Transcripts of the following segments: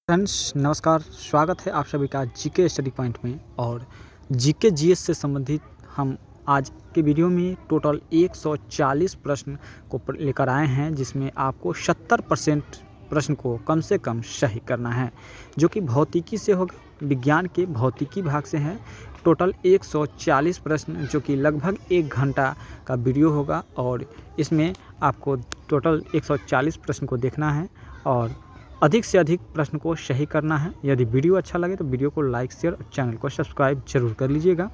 Friends नमस्कार। स्वागत है आप सभी का जीके स्टडी पॉइंट में। और जीके जीएस से संबंधित हम आज के वीडियो में टोटल 140 प्रश्न को लेकर आए हैं, जिसमें आपको 70% प्रश्न को कम से कम सही करना है, जो कि भौतिकी से होगा, विज्ञान के भौतिकी भाग से हैं। टोटल 140 प्रश्न, जो कि लगभग 1 घंटा का वीडियो होगा, और इसमें आपको टोटल 140 प्रश्न को देखना है और अधिक से अधिक प्रश्न को सही करना है। यदि वीडियो अच्छा लगे तो वीडियो को लाइक, शेयर और चैनल को सब्सक्राइब जरूर कर लीजिएगा।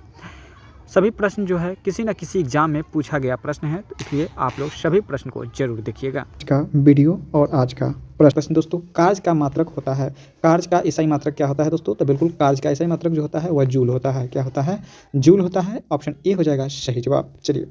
सभी प्रश्न जो है किसी न किसी एग्जाम में पूछा गया प्रश्न है, तो इसलिए आप लोग सभी प्रश्न को जरूर देखिएगा। आज का वीडियो और आज का प्रश्न दोस्तों, कार्य का मात्रक होता है। कार्य का ईसाई मात्रक क्या होता है दोस्तों? तो बिल्कुल कार्य का ईसाई मात्रक जो होता है वह जूल होता है। क्या होता है? जूल होता है। ऑप्शन ए हो जाएगा सही जवाब। चलिए,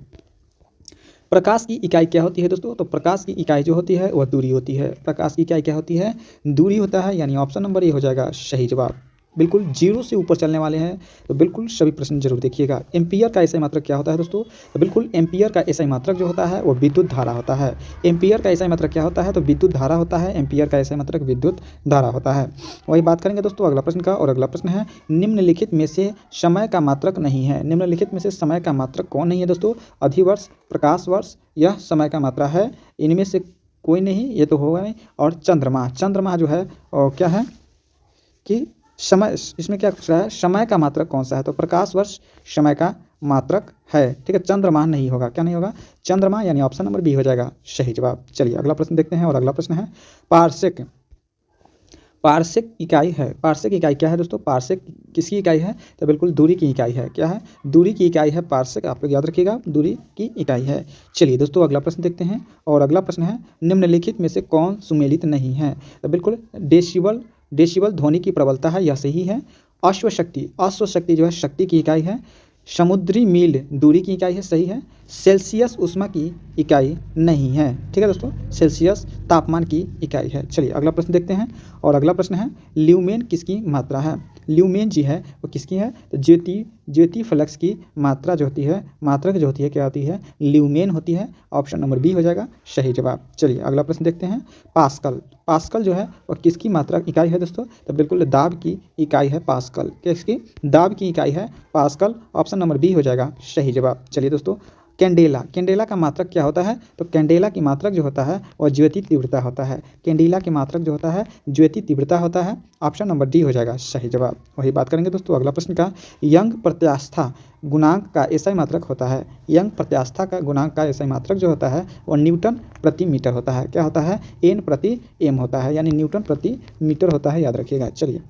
प्रकाश की इकाई क्या होती है दोस्तों? तो प्रकाश की इकाई जो होती है वह दूरी होती है। प्रकाश की इकाई क्या होती है? दूरी होता है, यानी ऑप्शन नंबर ए हो जाएगा सही जवाब। बिल्कुल जीरो से ऊपर चलने वाले हैं, तो बिल्कुल सभी प्रश्न जरूर देखिएगा। एम्पियर का एसआई मात्रक क्या होता है दोस्तों? तो बिल्कुल एम्पियर का एसआई मात्रक जो होता है वो विद्युत धारा होता है। एम्पियर का एसआई मात्रक क्या होता है? तो विद्युत धारा होता है। एम्पियर का एसआई मात्रक विद्युत धारा होता है। वही बात करेंगे दोस्तों अगला प्रश्न का, और अगला प्रश्न है निम्नलिखित में से समय का मात्रक नहीं है। निम्नलिखित में से समय का मात्रक कौन नहीं है दोस्तों? अधिवर्ष, प्रकाश वर्ष, यह समय का मात्रा है। इनमें से कोई नहीं, ये तो होगा नहीं। और चंद्रमा, चंद्रमा जो है और क्या है कि समय, इसमें क्या पूछ रहा है? समय का मात्रक कौन सा है? तो प्रकाश वर्ष समय का मात्रक है। ठीक है, चंद्रमा नहीं होगा। क्या नहीं होगा? चंद्रमा, यानी ऑप्शन नंबर बी हो जाएगा सही जवाब। चलिए अगला प्रश्न देखते हैं, और अगला प्रश्न है पार्सेक। पार्सेक इकाई है। पार्सेक इकाई क्या है दोस्तों? पार्सेक किसकी इकाई है? तो बिल्कुल दूरी की इकाई है। क्या है? दूरी की इकाई है पार्सेक। आप लोग याद रखिएगा, दूरी की इकाई है। चलिए दोस्तों अगला प्रश्न देखते हैं, और अगला प्रश्न है निम्नलिखित में से कौन सुमेलित नहीं है? तो बिल्कुल डेसिबल, डेसिबल ध्वनि की प्रबलता है, यह सही है। अश्वशक्ति, अश्वशक्ति जो है शक्ति की इकाई है। समुद्री मील दूरी की इकाई है, सही है। सेल्सियस ऊष्मा की इकाई नहीं है। ठीक है दोस्तों, सेल्सियस तापमान की इकाई है। चलिए अगला प्रश्न देखते हैं, और अगला प्रश्न है ल्यूमेन किसकी मात्रा है? ल्यूमेन जी है वो किसकी है? तो ज्योति फ्लक्स की मात्रा जो होती है, मात्रक जो होती है, क्या होती है? ल्यूमेन होती है। ऑप्शन नंबर बी हो जाएगा सही जवाब। चलिए अगला प्रश्न देखते हैं पास्कल। पास्कल जो है वह किसकी मात्रा इकाई है दोस्तों? तो बिल्कुल दाब की इकाई है पास्कल। किसकी? दाब की इकाई है पास्कल। ऑप्शन नंबर बी हो जाएगा सही जवाब। चलिए दोस्तों, कैंडेला, कैंडेला का मात्रक क्या होता है? तो कैंडेला की मात्रक जो होता है वह ज्योति तीव्रता होता है। कैंडेला की मात्रक जो होता है ज्योति तीव्रता होता है। ऑप्शन नंबर डी हो जाएगा सही जवाब। वही बात करेंगे दोस्तों अगला प्रश्न का, यंग प्रत्यास्था गुणांक का एसआई मात्रक होता है। यंग प्रत्यास्था का गुणांक का एसआई मात्रक जो होता है वह न्यूटन प्रति मीटर होता है। क्या होता है? एन प्रति एम होता है, यानी न्यूटन प्रति मीटर होता है, याद रखिएगा। चलिए,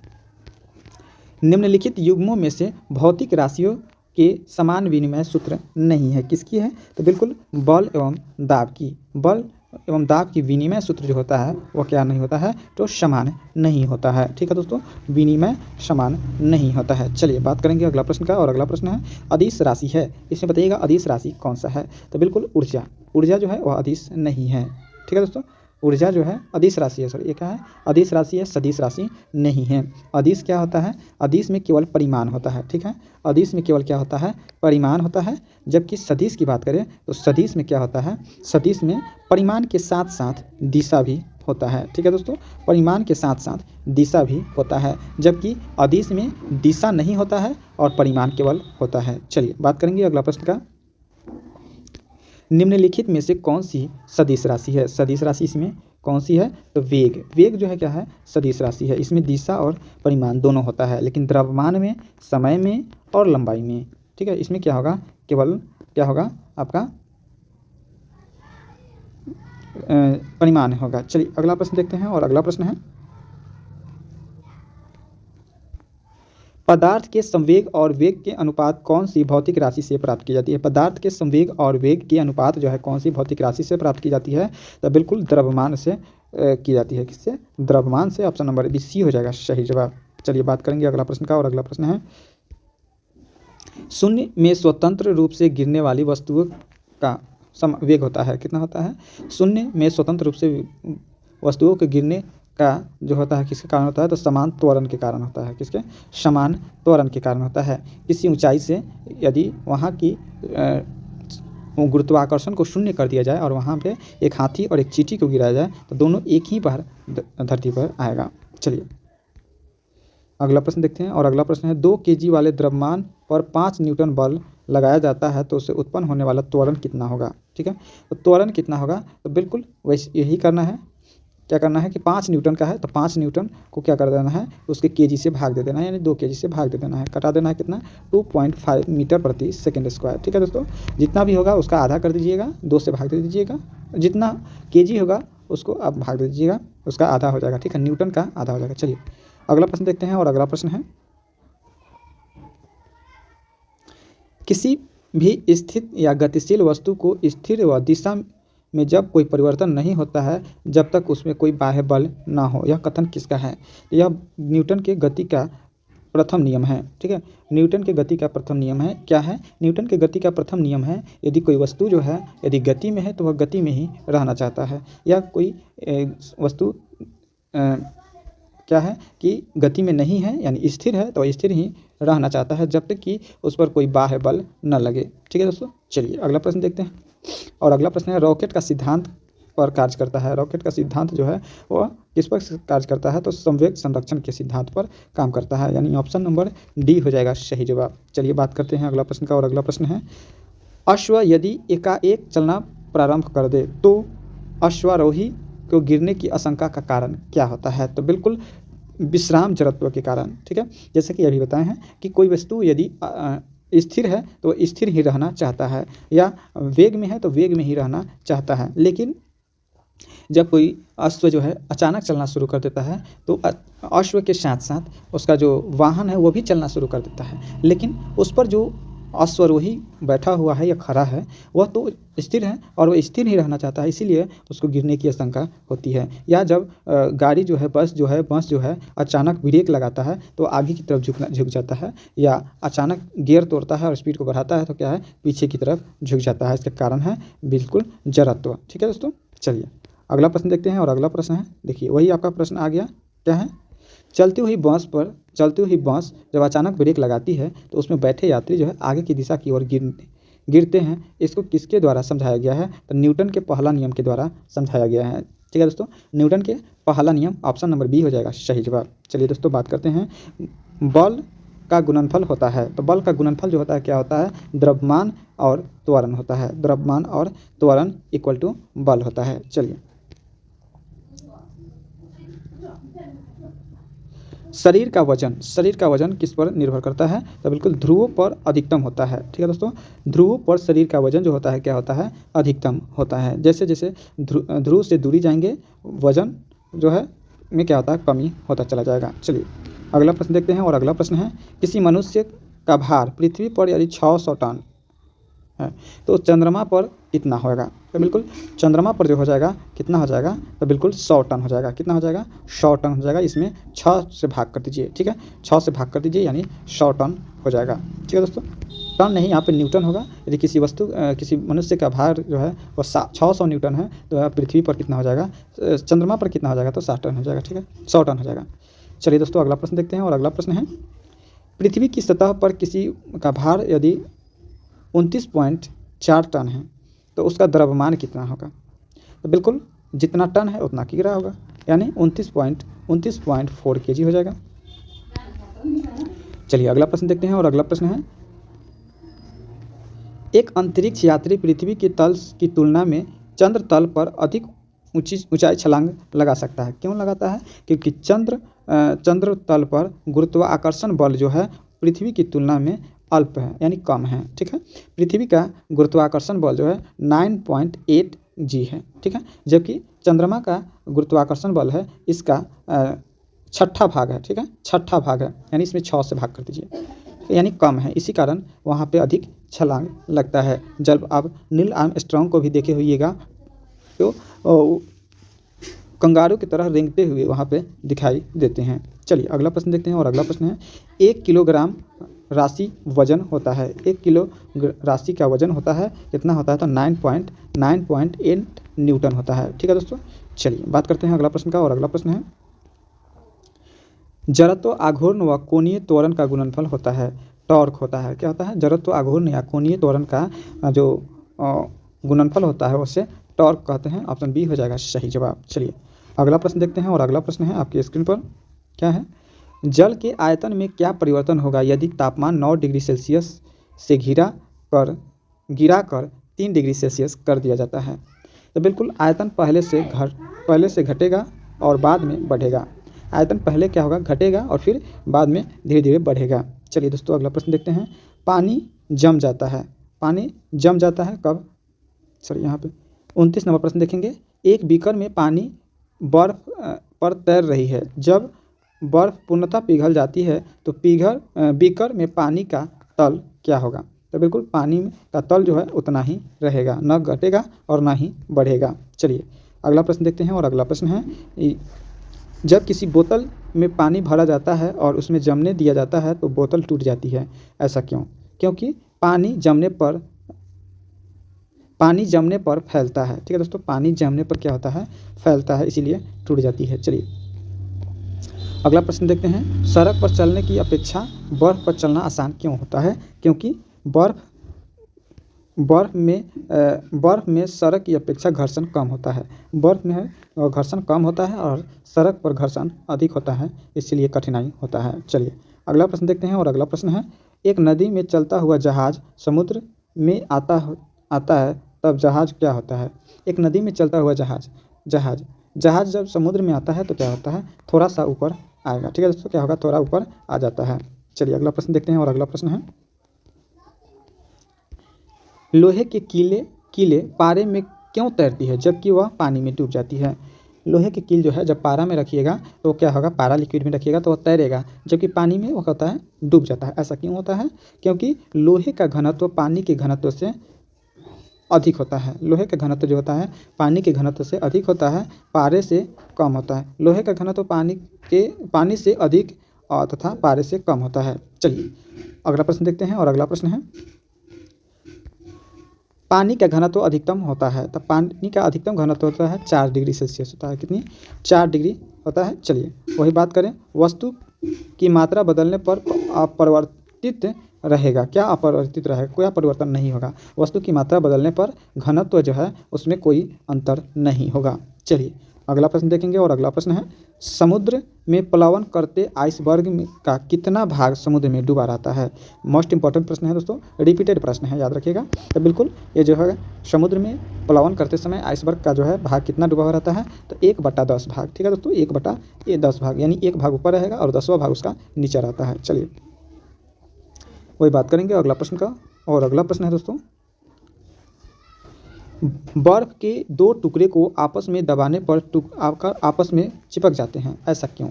निम्नलिखित युग्मों में से भौतिक राशियों के समान विनिमय सूत्र नहीं है, किसकी है? तो बिल्कुल बल एवं दाब की। बल एवं दाब की विनिमय सूत्र जो होता है वह क्या नहीं होता है? तो समान नहीं होता है। ठीक है दोस्तों, विनिमय समान नहीं होता है। चलिए बात करेंगे अगला प्रश्न का, और अगला प्रश्न है अदिश राशि है। इसमें बताइएगा अदिश राशि कौन सा है? तो बिल्कुल ऊर्जा। ऊर्जा जो है वह अदिश नहीं है। ठीक है दोस्तों, ऊर्जा जो है अदिश राशि है। सॉरी, ये क्या है? अदिश राशि है, सदिश राशि नहीं है। अदिश क्या होता है? अदिश में केवल परिमाण होता है। ठीक है, अदिश में केवल क्या होता है? परिमाण होता है। जबकि सदिश की बात करें तो सदिश में क्या होता है? सदिश में परिमाण के साथ साथ दिशा भी होता है। ठीक है दोस्तों, परिमाण के साथ साथ दिशा भी होता है, जबकि अदिश में दिशा नहीं होता है और परिमाण केवल होता है। चलिए बात करेंगे अगला प्रश्न का, निम्नलिखित में से कौन सी सदिश राशि है? सदिश राशि इसमें कौन सी है? तो वेग। वेग जो है क्या है? सदिश राशि है। इसमें दिशा और परिमाण दोनों होता है, लेकिन द्रव्यमान में, समय में और लंबाई में। ठीक है, इसमें क्या होगा? केवल क्या होगा आपका? परिमाण होगा। चलिए अगला प्रश्न देखते हैं, और अगला प्रश्न है पदार्थ के संवेग और वेग के अनुपात कौन सी भौतिक राशि से प्राप्त की जाती है? पदार्थ के संवेग और वेग के अनुपात जो है कौन सी भौतिक राशि से प्राप्त की जाती है? तो बिल्कुल द्रव्यमान से की जाती है। किससे? द्रव्यमान से। ऑप्शन नंबर बी सी हो जाएगा सही जवाब। चलिए बात करेंगे अगला प्रश्न का, और अगला प्रश्न है शून्य में स्वतंत्र रूप से गिरने वाली वस्तुओं का वेग होता है, कितना होता है? शून्य में स्वतंत्र रूप से वस्तुओं के गिरने का जो होता है किसके कारण होता है? तो समान त्वरण के कारण होता है। किसके? समान त्वरण के कारण होता है। किसी ऊंचाई से यदि वहाँ की गुरुत्वाकर्षण को शून्य कर दिया जाए और वहाँ पे एक हाथी और एक चींटी को गिराया जाए तो दोनों एक ही बार धरती पर आएगा। चलिए अगला प्रश्न देखते हैं और अगला प्रश्न है 2 केजी वाले द्रव्यमान पर 5 न्यूटन बल लगाया जाता है तो उससे उत्पन्न होने वाला त्वरण कितना होगा। ठीक है, तो त्वरण कितना होगा, तो बिल्कुल वैसे यही करना है। क्या करना है कि 5 न्यूटन का है तो 5 न्यूटन को क्या कर देना है, उसके केजी से भाग दे देना है, यानी 2 केजी से भाग दे देना है, कटा देना है कितना 2.5 मीटर प्रति सेकंड स्क्वायर। ठीक है दोस्तों, जितना भी होगा उसका आधा कर दीजिएगा, 2 से भाग दे दीजिएगा, जितना केजी होगा उसको आप भाग दे दीजिएगा, उसका आधा हो जाएगा। ठीक है, न्यूटन का आधा हो जाएगा। चलिए अगला प्रश्न देखते हैं और अगला प्रश्न है किसी भी स्थिर या गतिशील वस्तु को स्थिर व दिशा में जब कोई परिवर्तन नहीं होता है जब तक उसमें कोई बाह्य बल ना हो, यह कथन किसका है। यह न्यूटन के गति का प्रथम नियम है। ठीक है, न्यूटन के गति का प्रथम नियम है। क्या है, न्यूटन के गति का प्रथम नियम है यदि कोई वस्तु जो है यदि गति में है तो वह गति में ही रहना चाहता है, या कोई वस्तु क्या है कि गति में नहीं है यानी स्थिर है तो स्थिर ही रहना चाहता है जब तक कि उस पर कोई बाह्य बल न लगे। ठीक है दोस्तों, चलिए अगला प्रश्न देखते हैं और अगला प्रश्न है रॉकेट का सिद्धांत पर कार्य करता है। रॉकेट का सिद्धांत जो है वह किस पर कार्य करता है, तो संवेग संरक्षण के सिद्धांत पर काम करता है, यानी ऑप्शन नंबर डी हो जाएगा सही जवाब। चलिए बात करते हैं अगला प्रश्न का और अगला प्रश्न है अश्व यदि एकाएक चलना प्रारंभ कर दे तो अश्वारोही को गिरने की आशंका का कारण क्या होता है, तो बिल्कुल विश्राम जड़त्व के कारण। ठीक है, जैसे कि अभी बताए हैं कि कोई वस्तु यदि स्थिर है तो स्थिर ही रहना चाहता है, या वेग में है तो वेग में ही रहना चाहता है, लेकिन जब कोई अश्व जो है अचानक चलना शुरू कर देता है तो अश्व के साथ साथ उसका जो वाहन है वो भी चलना शुरू कर देता है, लेकिन उस पर जो अश्वारोही बैठा हुआ है या खड़ा है वह तो स्थिर है और वह स्थिर ही रहना चाहता है, इसीलिए उसको गिरने की आशंका होती है। या जब गाड़ी जो है बस जो है अचानक ब्रेक लगाता है तो आगे की तरफ झुक जाता है, या अचानक गियर तोड़ता है और स्पीड को बढ़ाता है तो क्या है पीछे की तरफ झुक जाता है, इसका कारण है बिल्कुल जड़त्व। ठीक है दोस्तों, चलिए अगला प्रश्न देखते हैं और अगला प्रश्न है, देखिए वही आपका प्रश्न आ गया, क्या है चलती हुई बस जब अचानक ब्रेक लगाती है तो उसमें बैठे यात्री जो है आगे की दिशा की ओर गिरते हैं, इसको किसके द्वारा समझाया गया है, तो न्यूटन के पहला नियम के द्वारा समझाया गया है। ठीक है दोस्तों, न्यूटन के पहला नियम ऑप्शन नंबर बी हो जाएगा सही जवाब। चलिए दोस्तों बात करते हैं बल का गुणनफल होता है, तो बल का गुणनफल जो होता है क्या होता है, द्रव्यमान और त्वरण होता है, द्रव्यमान और त्वरण इक्वल टू बल होता है। चलिए शरीर का वजन किस पर निर्भर करता है, तो बिल्कुल ध्रुवों पर अधिकतम होता है। ठीक है दोस्तों, ध्रुवों पर शरीर का वजन जो होता है क्या होता है, अधिकतम होता है। जैसे जैसे ध्रुव से दूरी जाएंगे वजन जो है में क्या होता है कमी होता चला जाएगा। चलिए अगला प्रश्न देखते हैं और अगला प्रश्न है किसी मनुष्य का भार पृथ्वी पर यदि 600 टन है तो चंद्रमा पर कितना होगा, तो बिल्कुल चंद्रमा पर जो हो जाएगा कितना हो जाएगा, तो बिल्कुल 100 टन हो जाएगा। कितना हो जाएगा, 100 टन हो जाएगा। इसमें 6 से भाग कर दीजिए। ठीक है, 6 से भाग कर दीजिए यानी 100 टन हो जाएगा। ठीक है दोस्तों, टन नहीं यहाँ पे न्यूटन होगा। यदि किसी मनुष्य का भार जो है वो 600 न्यूटन है तो पृथ्वी पर कितना हो जाएगा, चंद्रमा पर कितना हो जाएगा, तो 60 टन हो जाएगा। ठीक है, 100 टन हो जाएगा। चलिए दोस्तों अगला प्रश्न देखते हैं और अगला प्रश्न है पृथ्वी की सतह पर किसी का भार यदि 29.4 टन है तो उसका द्रव्यमान कितना होगा, तो बिल्कुल जितना टन है उतना किग्रा होगा, यानी 29.4 kg हो जाएगा। चलिए अगला प्रश्न देखते हैं और अगला प्रश्न है एक अंतरिक्ष यात्री पृथ्वी के तल की तुलना में चंद्र तल पर अधिक ऊंचाई छलांग लगा सकता है। क्यों लगाता है, क्योंकि चंद्र तल पर गुरुत्वाकर्षण बल जो है पृथ्वी की तुलना में अल्प है यानी कम है। ठीक है, पृथ्वी का गुरुत्वाकर्षण बल जो है 9.8 G है। ठीक है, जबकि चंद्रमा का गुरुत्वाकर्षण बल है इसका छठा भाग है। ठीक है, छठा भाग है यानी इसमें 6 से भाग कर दीजिए यानी कम है, इसी कारण वहाँ पे अधिक छलांग लगता है। जब आप नील आर्मस्ट्रांग को भी देखे होइएगा तो कंगारू की तरह रेंगते हुए वहाँ पे दिखाई देते हैं। चलिए अगला प्रश्न देखते हैं और अगला प्रश्न है 1 किलोग्राम राशि वजन होता है, 1 किलो राशि का वजन होता है कितना होता है, तो 9.8 न्यूटन होता है। ठीक है दोस्तों, चलिए बात करते हैं अगला प्रश्न का और अगला प्रश्न है जड़त्व आघूर्ण व कोणीय त्वरण का गुणनफल होता है, टॉर्क होता है। क्या होता है, जड़त्व आघूर्ण या कोणीय त्वरण का जो गुणनफल होता है उसे टॉर्क कहते हैं। ऑप्शन बी हो जाएगा सही जवाब। चलिए अगला प्रश्न देखते हैं और अगला प्रश्न है आपकी स्क्रीन पर क्या है जल के आयतन में क्या परिवर्तन होगा यदि तापमान 9 डिग्री सेल्सियस से गिरा कर 3 डिग्री सेल्सियस कर दिया जाता है? तो बिल्कुल आयतन पहले से घटेगा और बाद में बढ़ेगा। आयतन पहले क्या होगा, घटेगा और फिर बाद में धीरे धीरे बढ़ेगा। चलिए दोस्तों अगला प्रश्न देखते हैं। पानी जम जाता है कब? सॉरी यहाँ पे 29 नंबर प्रश्न देखेंगे। एक बीकर में पानी बर्फ पर तैर रही है। जब बर्फ पूर्णतः पिघल जाती है तो बीकर में पानी का तल क्या होगा? तो बिल्कुल पानी का तल जो है उतना ही रहेगा, न घटेगा और ना ही बढ़ेगा। चलिए अगला प्रश्न देखते हैं और अगला प्रश्न है, जब किसी बोतल में पानी भरा जाता है और उसमें जमने दिया जाता है तो बोतल टूट जाती है, ऐसा क्यों? क्योंकि पानी जमने पर फैलता है। ठीक है दोस्तों, पानी जमने पर क्या होता है, फैलता है, इसीलिए टूट जाती है। चलिए अगला प्रश्न देखते हैं। सड़क पर चलने की अपेक्षा बर्फ़ पर चलना आसान क्यों होता है? क्योंकि बर्फ़ में सड़क की अपेक्षा घर्षण कम होता है। बर्फ़ में घर्षण कम होता है और सड़क पर घर्षण अधिक होता है, इसलिए कठिनाई होता है। चलिए अगला प्रश्न देखते हैं और अगला प्रश्न है, एक नदी में चलता हुआ जहाज समुद्र में आता है तब जहाज क्या होता है? एक नदी में चलता हुआ जहाज जब समुद्र में आता है तो क्या होता है, थोड़ा सा ऊपर आएगा। ठीक है दोस्तों, क्या होगा, थोड़ा ऊपर आ जाता है। चलिए अगला प्रश्न देखते हैं और अगला प्रश्न है, लोहे के कीले पारे में क्यों तैरती है जबकि वह पानी में डूब जाती है? लोहे की कील जो है जब पारा में रखिएगा तो क्या होगा, पारा लिक्विड में रखिएगा तो वह तैरेगा, जबकि पानी में वो होता है डूब जाता है। ऐसा क्यों होता है? क्योंकि लोहे का घनत्व पानी के घनत्व से अधिक होता है। लोहे का घनत्व जो होता है पानी के घनत्व से अधिक होता है, पारे से कम होता है। लोहे का घनत्व पानी से अधिक तथा पारे से कम होता है। चलिए अगला प्रश्न देखते हैं और अगला प्रश्न है, पानी का घनत्व अधिकतम होता है, तब पानी का अधिकतम घनत्व होता है 4 डिग्री सेल्सियस होता है। कितनी? 4 डिग्री होता है। चलिए वही बात करें, वस्तु की मात्रा बदलने पर अपरिवर्तित रहेगा, क्या अपरिवर्तित रहेगा, कोई परिवर्तन नहीं होगा। वस्तु की मात्रा बदलने पर घनत्व जो है उसमें कोई अंतर नहीं होगा। चलिए अगला प्रश्न देखेंगे और अगला प्रश्न है, समुद्र में प्लावन करते आइसबर्ग का कितना भाग समुद्र में डूबा रहता है? मोस्ट इंपॉर्टेंट प्रश्न है दोस्तों, रिपीटेड प्रश्न है, याद रखिएगा। तो बिल्कुल ये जो है समुद्र में प्लावन करते समय आइसबर्ग का जो है भाग कितना डूबा हुआ रहता है? तो 1/10 भाग। ठीक है दोस्तों, 1/10 भाग, यानी एक भाग ऊपर रहेगा और 10वां भाग उसका नीचे रहता है। चलिए वही बात करेंगे अगला प्रश्न का और अगला प्रश्न है दोस्तों, बर्फ के 2 टुकड़े को आपस में दबाने पर आपस में चिपक जाते हैं, ऐसा क्यों?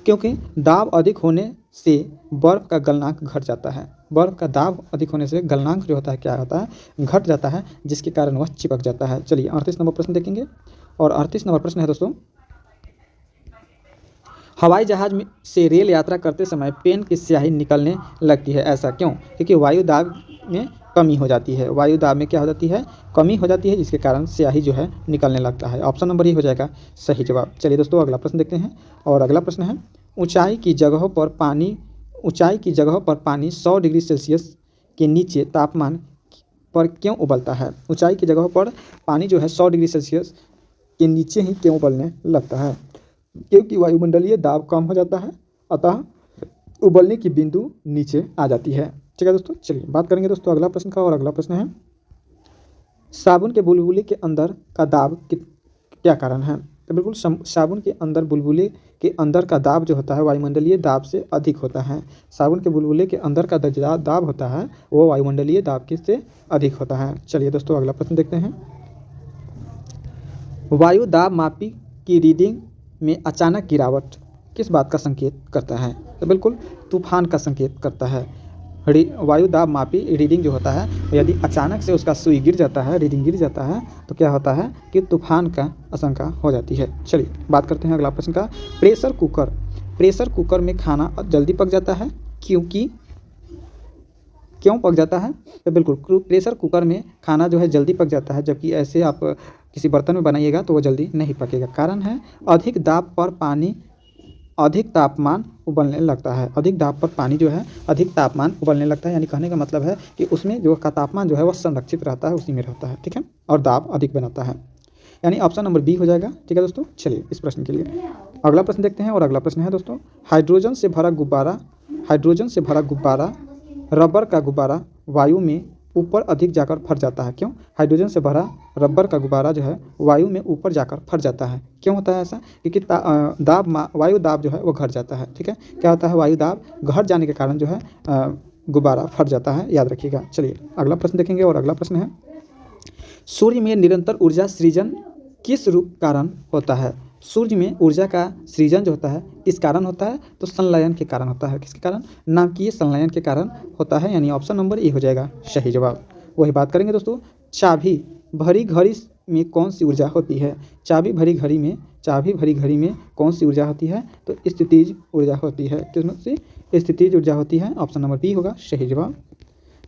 क्योंकि दाब अधिक होने से बर्फ का गलनांक घट जाता है। बर्फ का दाब अधिक होने से गलनांक जो होता है क्या होता है, घट जाता है, जिसके कारण वह चिपक जाता है। चलिए 38 नंबर प्रश्न देखेंगे और 38 नंबर प्रश्न है दोस्तों, हवाई जहाज से रेल यात्रा करते समय पेन की स्याही निकलने लगती है, ऐसा क्यों? क्योंकि वायु दाब में कमी हो जाती है। वायु दाब में क्या हो जाती है, कमी हो जाती है, जिसके कारण स्याही जो है निकलने लगता है। ऑप्शन नंबर ही हो जाएगा सही जवाब। चलिए दोस्तों अगला प्रश्न देखते हैं और अगला प्रश्न है, ऊंचाई की जगहों पर पानी 100 डिग्री सेल्सियस के नीचे तापमान पर क्यों उबलता है? ऊंचाई की जगहों पर पानी जो है 100 डिग्री सेल्सियस के नीचे ही क्यों उबलने लगता है? क्योंकि वायुमंडलीय दाब कम हो जाता है, अतः उबलने की बिंदु नीचे आ जाती है। ठीक है दोस्तों, चलिए बात करेंगे दोस्तों अगला प्रश्न का और अगला प्रश्न है, साबुन के बुलबुले के अंदर का दाब क्या कारण है? तो बिल्कुल साबुन के अंदर बुलबुले के अंदर का दाब जो होता है वायुमंडलीय दाब से अधिक होता है। साबुन के बुलबुले के अंदर का दाब होता है वो वायुमंडलीय दाब से अधिक होता है। चलिए दोस्तों अगला प्रश्न देखते हैं, वायु दाब मापी की रीडिंग में अचानक गिरावट किस बात का संकेत करता है? तो बिल्कुल तूफान का संकेत करता है। वायु दाब मापी रीडिंग जो होता है, यदि अचानक से उसका सुई गिर जाता है, रीडिंग गिर जाता है, तो क्या होता है कि तूफान का आशंका हो जाती है। चलिए बात करते हैं अगला प्रश्न का, प्रेशर कुकर में खाना जल्दी पक जाता है, क्यों पक जाता है? तो बिल्कुल प्रेशर कुकर में खाना जो है जल्दी पक जाता है, जबकि ऐसे आप किसी बर्तन में बनाइएगा तो वो जल्दी नहीं पकेगा। कारण है अधिक दाब पर पानी अधिक तापमान उबलने लगता है। अधिक दाब पर पानी जो है अधिक तापमान उबलने लगता है, यानी कहने का मतलब है कि उसमें जो का तापमान जो है वह संरक्षित रहता है, उसी में रहता है। ठीक है, और दाब अधिक बनाता है। यानी ऑप्शन नंबर बी हो जाएगा। ठीक है दोस्तों, चलिए इस प्रश्न के लिए अगला प्रश्न देखते हैं। और अगला प्रश्न है दोस्तों, हाइड्रोजन से भरा गुब्बारा रबर का गुब्बारा वायु में ऊपर अधिक जाकर फट जाता है, क्यों? हाइड्रोजन से भरा रबर का गुब्बारा जो है वायु में ऊपर जाकर फट जाता है, क्यों होता है ऐसा? क्योंकि वायु दाब जो है वो घट जाता है। ठीक है, क्या होता है? वायु दाब घट जाने के कारण जो है गुब्बारा फट जाता है, याद रखिएगा। चलिए अगला प्रश्न देखेंगे। और अगला प्रश्न है, सूर्य में निरंतर ऊर्जा सृजन किस रूप कारण होता है? सूर्य में ऊर्जा का सृजन जो होता है किस कारण होता है? तो संलयन के कारण होता है। किसके कारण? नाभिकीय संलयन के कारण होता है, यानी ऑप्शन नंबर ए हो जाएगा सही जवाब। वही बात करेंगे दोस्तों, चाबी भरी घड़ी में कौन सी ऊर्जा होती है? चाबी भरी घड़ी में कौन सी ऊर्जा होती है? तो स्थितिज ऊर्जा होती है। किसमें से? स्थितिज ऊर्जा होती है, ऑप्शन नंबर बी होगा सही जवाब।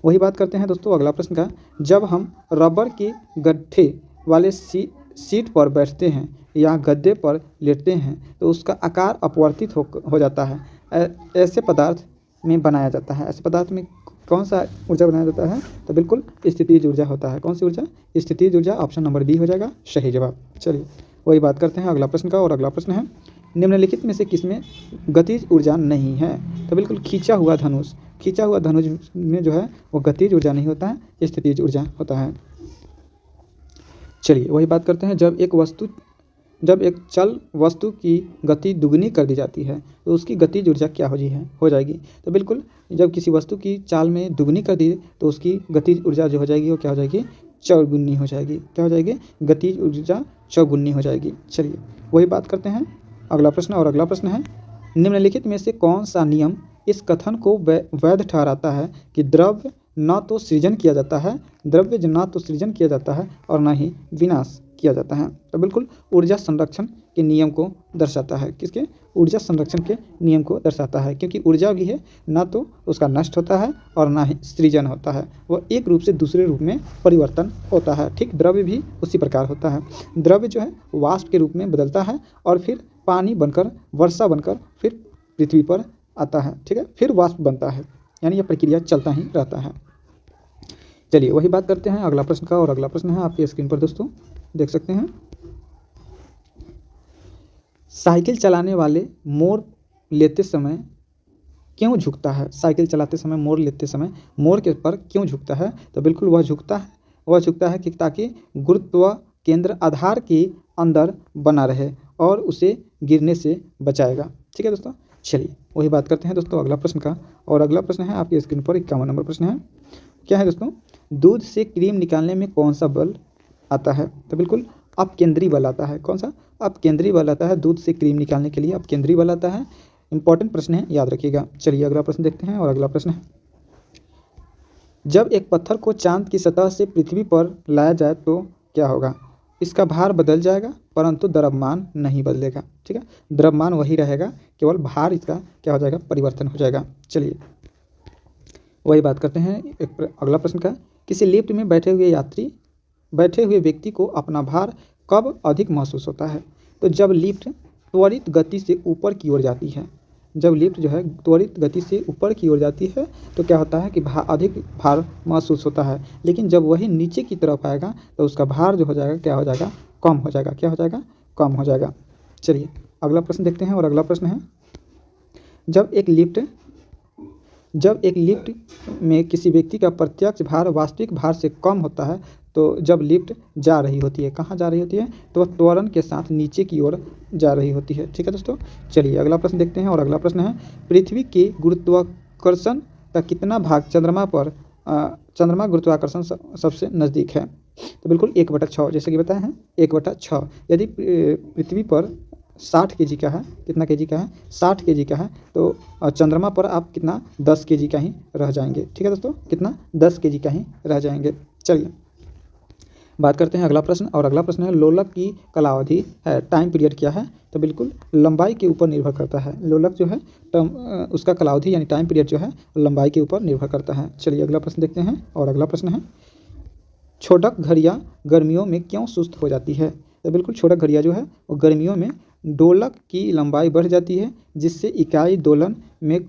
वही बात करते हैं दोस्तों अगला प्रश्न का, जब हम रबर के गड्ढे वाले सीट पर बैठते हैं या गद्दे पर लेटते हैं तो उसका आकार अपवर्तित हो जाता है, ऐसे पदार्थ में बनाया जाता है। ऐसे पदार्थ में कौन सा ऊर्जा बनाया जाता है? तो बिल्कुल स्थितिज ऊर्जा होता है। कौन सी ऊर्जा? स्थितिज ऊर्जा, ऑप्शन नंबर बी हो जाएगा सही जवाब। चलिए वही बात करते हैं अगला प्रश्न का। और अगला प्रश्न है, निम्नलिखित में से किसमें गतिज ऊर्जा नहीं है? तो बिल्कुल खींचा हुआ धनुष में जो है वो गतिज ऊर्जा नहीं होता है, स्थितिज ऊर्जा होता है। चलिए वही बात करते हैं, जब एक चल वस्तु की गति दुगनी कर दी जाती है तो उसकी गतिज ऊर्जा क्या हो जाएगी? तो बिल्कुल जब किसी वस्तु की चाल में दुगनी कर दी तो उसकी गतिज ऊर्जा जो हो जाएगी वो क्या हो जाएगी? चौगुनी हो जाएगी। क्या हो जाएगी? गतिज ऊर्जा चौगुनी हो जाएगी। चलिए वही बात करते हैं अगला प्रश्न। और अगला प्रश्न है, निम्नलिखित में से कौन सा नियम इस कथन को वैध ठहराता है कि द्रव्य न तो सृजन किया जाता है और न ही विनाश किया जाता है? तो बिल्कुल ऊर्जा संरक्षण के नियम को दर्शाता है। किसके? ऊर्जा संरक्षण के नियम को दर्शाता है, क्योंकि ऊर्जा भी है ना तो उसका नष्ट होता है और ना ही सृजन होता है, वह एक रूप से दूसरे रूप में परिवर्तन होता है। ठीक, द्रव्य भी उसी प्रकार होता है। द्रव्य जो है वाष्प के रूप में बदलता है और फिर पानी बनकर, वर्षा बनकर फिर पृथ्वी पर आता है। ठीक है, फिर वाष्प बनता है, यानी यह प्रक्रिया चलता ही रहता है। चलिए वही बात करते हैं अगला प्रश्न का। और अगला प्रश्न है आपकी स्क्रीन पर दोस्तों देख सकते हैं, साइकिल चलाने वाले मोड़ लेते समय क्यों झुकता है? साइकिल चलाते समय मोड़ लेते समय मोड़ के पर क्यों झुकता है? तो बिल्कुल वह झुकता है कि ताकि गुरुत्व केंद्र आधार के अंदर बना रहे और उसे गिरने से बचाएगा। ठीक है दोस्तों, चलिए वही बात करते हैं दोस्तों अगला प्रश्न का। और अगला प्रश्न है आपकी स्क्रीन पर 51 नंबर प्रश्न है। क्या है दोस्तों? दूध से क्रीम निकालने में कौन सा बल आता है? तो बिल्कुल अपकेंद्री बल आता है। कौन सा? अपकेंद्री बल आता है। दूध से क्रीम निकालने के लिए अपकेंद्री बल आता है। इंपॉर्टेंट प्रश्न है, याद रखिएगा। चलिए अगला प्रश्न देखते हैं। और अगला प्रश्न है, जब एक पत्थर को चांद की सतह से पृथ्वी पर लाया जाए तो क्या होगा? इसका भार बदल जाएगा परंतु द्रव्यमान नहीं बदलेगा। ठीक है, द्रव्यमान वही रहेगा, केवल भार इसका क्या हो जाएगा? परिवर्तन हो जाएगा। चलिए वही बात करते हैं अगला प्रश्न का, किसी लिफ्ट में बैठे हुए व्यक्ति को अपना भार कब अधिक महसूस होता है? तो जब लिफ्ट त्वरित गति से ऊपर की ओर जाती है। जब लिफ्ट जो है त्वरित गति से ऊपर की ओर जाती है तो क्या होता है कि अधिक भार महसूस होता है, लेकिन जब वही नीचे की तरफ आएगा तो उसका भार जो हो जाएगा क्या हो जाएगा? कम हो जाएगा। क्या हो जाएगा? कम हो जाएगा। चलिए अगला प्रश्न देखते हैं। और अगला प्रश्न है, जब एक लिफ्ट में किसी व्यक्ति का प्रत्यक्ष भार वास्तविक भार से कम होता है तो जब लिफ्ट जा रही होती है, कहाँ जा रही होती है? तो वह त्वरण के साथ नीचे की ओर जा रही होती है। ठीक है दोस्तों, चलिए अगला प्रश्न देखते हैं। और अगला प्रश्न है, पृथ्वी के गुरुत्वाकर्षण का कितना भाग चंद्रमा गुरुत्वाकर्षण सबसे नज़दीक है? तो बिल्कुल 1/6, जैसे कि बताया है 1/6। यदि पृथ्वी पर 60 kg का है, कितना kg का है? 60 kg का है, तो चंद्रमा पर आप कितना? 10 kg का ही रह जाएंगे। ठीक है दोस्तों, कितना? 10 kg का ही रह जाएंगे। चलिए बात करते हैं अगला प्रश्न। और अगला प्रश्न है, लोलक की कालावधि है, टाइम पीरियड क्या है? तो बिल्कुल लंबाई के ऊपर निर्भर करता है। लोलक जो है उसका कालावधि यानी टाइम पीरियड जो है लंबाई के ऊपर निर्भर करता है। चलिए अगला प्रश्न देखते हैं। और अगला प्रश्न है, छोटक घड़ियाँ गर्मियों में क्यों सुस्त हो जाती है? तो बिल्कुल छोटक घड़ियाँ जो है वो गर्मियों में डोलक की लंबाई बढ़ जाती है, जिससे इकाई दोलन में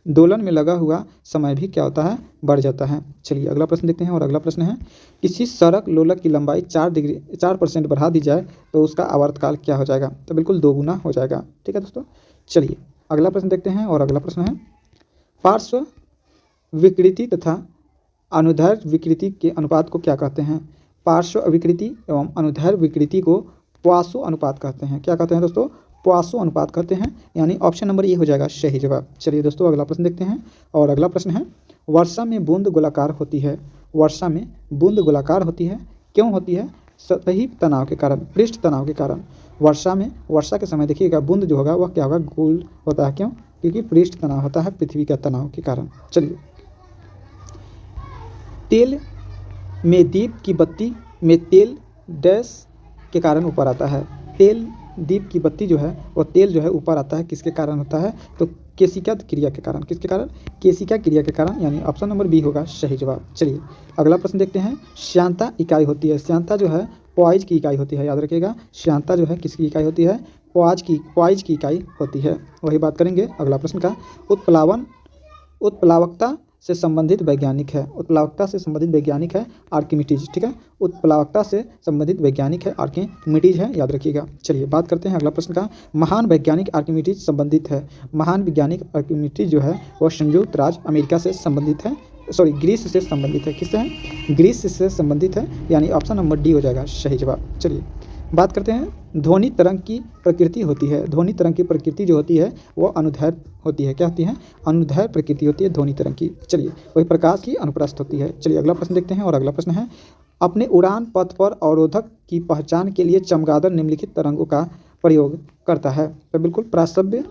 दोलन में लगा हुआ समय भी क्या होता है, बढ़ जाता है। चलिए अगला प्रश्न देखते हैं। और अगला प्रश्न है, किसी सड़क लोलक की लंबाई 4% बढ़ा दी जाए तो उसका आवर्तकाल क्या हो जाएगा? तो बिल्कुल 2 गुना हो जाएगा। ठीक है दोस्तों, चलिए अगला प्रश्न देखते हैं। और अगला प्रश्न है, पार्श्व विकृति तथा अनुदैर्ध्य विकृति के अनुपात को क्या कहते हैं? पार्श्व विकृति एवं अनुदैर्ध्य विकृति को पोआसो अनुपात कहते हैं। क्या कहते हैं दोस्तों? पोआसो अनुपात कहते हैं, यानी ऑप्शन नंबर ए हो जाएगा सही जवाब। चलिए दोस्तों अगला प्रश्न देखते हैं। और अगला प्रश्न है, वर्षा में बूंद गोलाकार होती है। वर्षा में बूंद गोलाकार होती है, क्यों होती है? सतही तनाव के कारण, पृष्ठ तनाव के कारण। वर्षा के समय देखिएगा बूंद जो होगा वह क्या होगा, गोल होता है। क्यों? क्योंकि पृष्ठ तनाव होता है पृथ्वी का तनाव के कारण। चलिए, तेल में दीप की बत्ती में तेल डैश के कारण ऊपर आता है। तेल दीप की बत्ती जो है वो तेल जो है ऊपर आता है, किसके कारण होता है? तो केशिका क्रिया के कारण। किसके कारण? केशिका क्रिया के कारण, यानी ऑप्शन नंबर बी होगा सही जवाब। चलिए अगला प्रश्न देखते हैं। श्यानता इकाई होती है। श्यानता जो है पॉइज की इकाई होती है, याद रखिएगा। श्यानता जो है किसकी इकाई होती है? पॉइज की इकाई होती है। वही बात करेंगे अगला प्रश्न का। उत्प्लावकता से संबंधित वैज्ञानिक है। उत्प्लावकता से संबंधित वैज्ञानिक है आर्किमिडीज। ठीक है, उत्प्लावकता से संबंधित वैज्ञानिक है आर्किमिडीज है, याद रखिएगा। चलिए बात करते हैं अगला प्रश्न का। महान वैज्ञानिक आर्किमिडीज संबंधित है। महान वैज्ञानिक आर्किमिडीज जो है वह संयुक्त राज्य अमेरिका से संबंधित है, ग्रीस से संबंधित है। किससे है? ग्रीस से संबंधित है, यानी ऑप्शन नंबर डी हो जाएगा सही जवाब। चलिए बात करते हैं। ध्वनि तरंग की प्रकृति होती है। ध्वनि तरंग की प्रकृति जो होती है वो अनुदैर्ध्य होती है। क्या होती है? अनुदैर्ध्य प्रकृति होती है ध्वनि तरंग की। चलिए, वही प्रकाश की अनुप्रस्थ होती है। चलिए अगला प्रश्न देखते हैं। और अगला प्रश्न है, अपने उड़ान पथ पर अवरोधक की पहचान के लिए चमगादड़ निम्नलिखित तरंगों का प्रयोग करता है। तो बिल्कुल प्राश्रव्य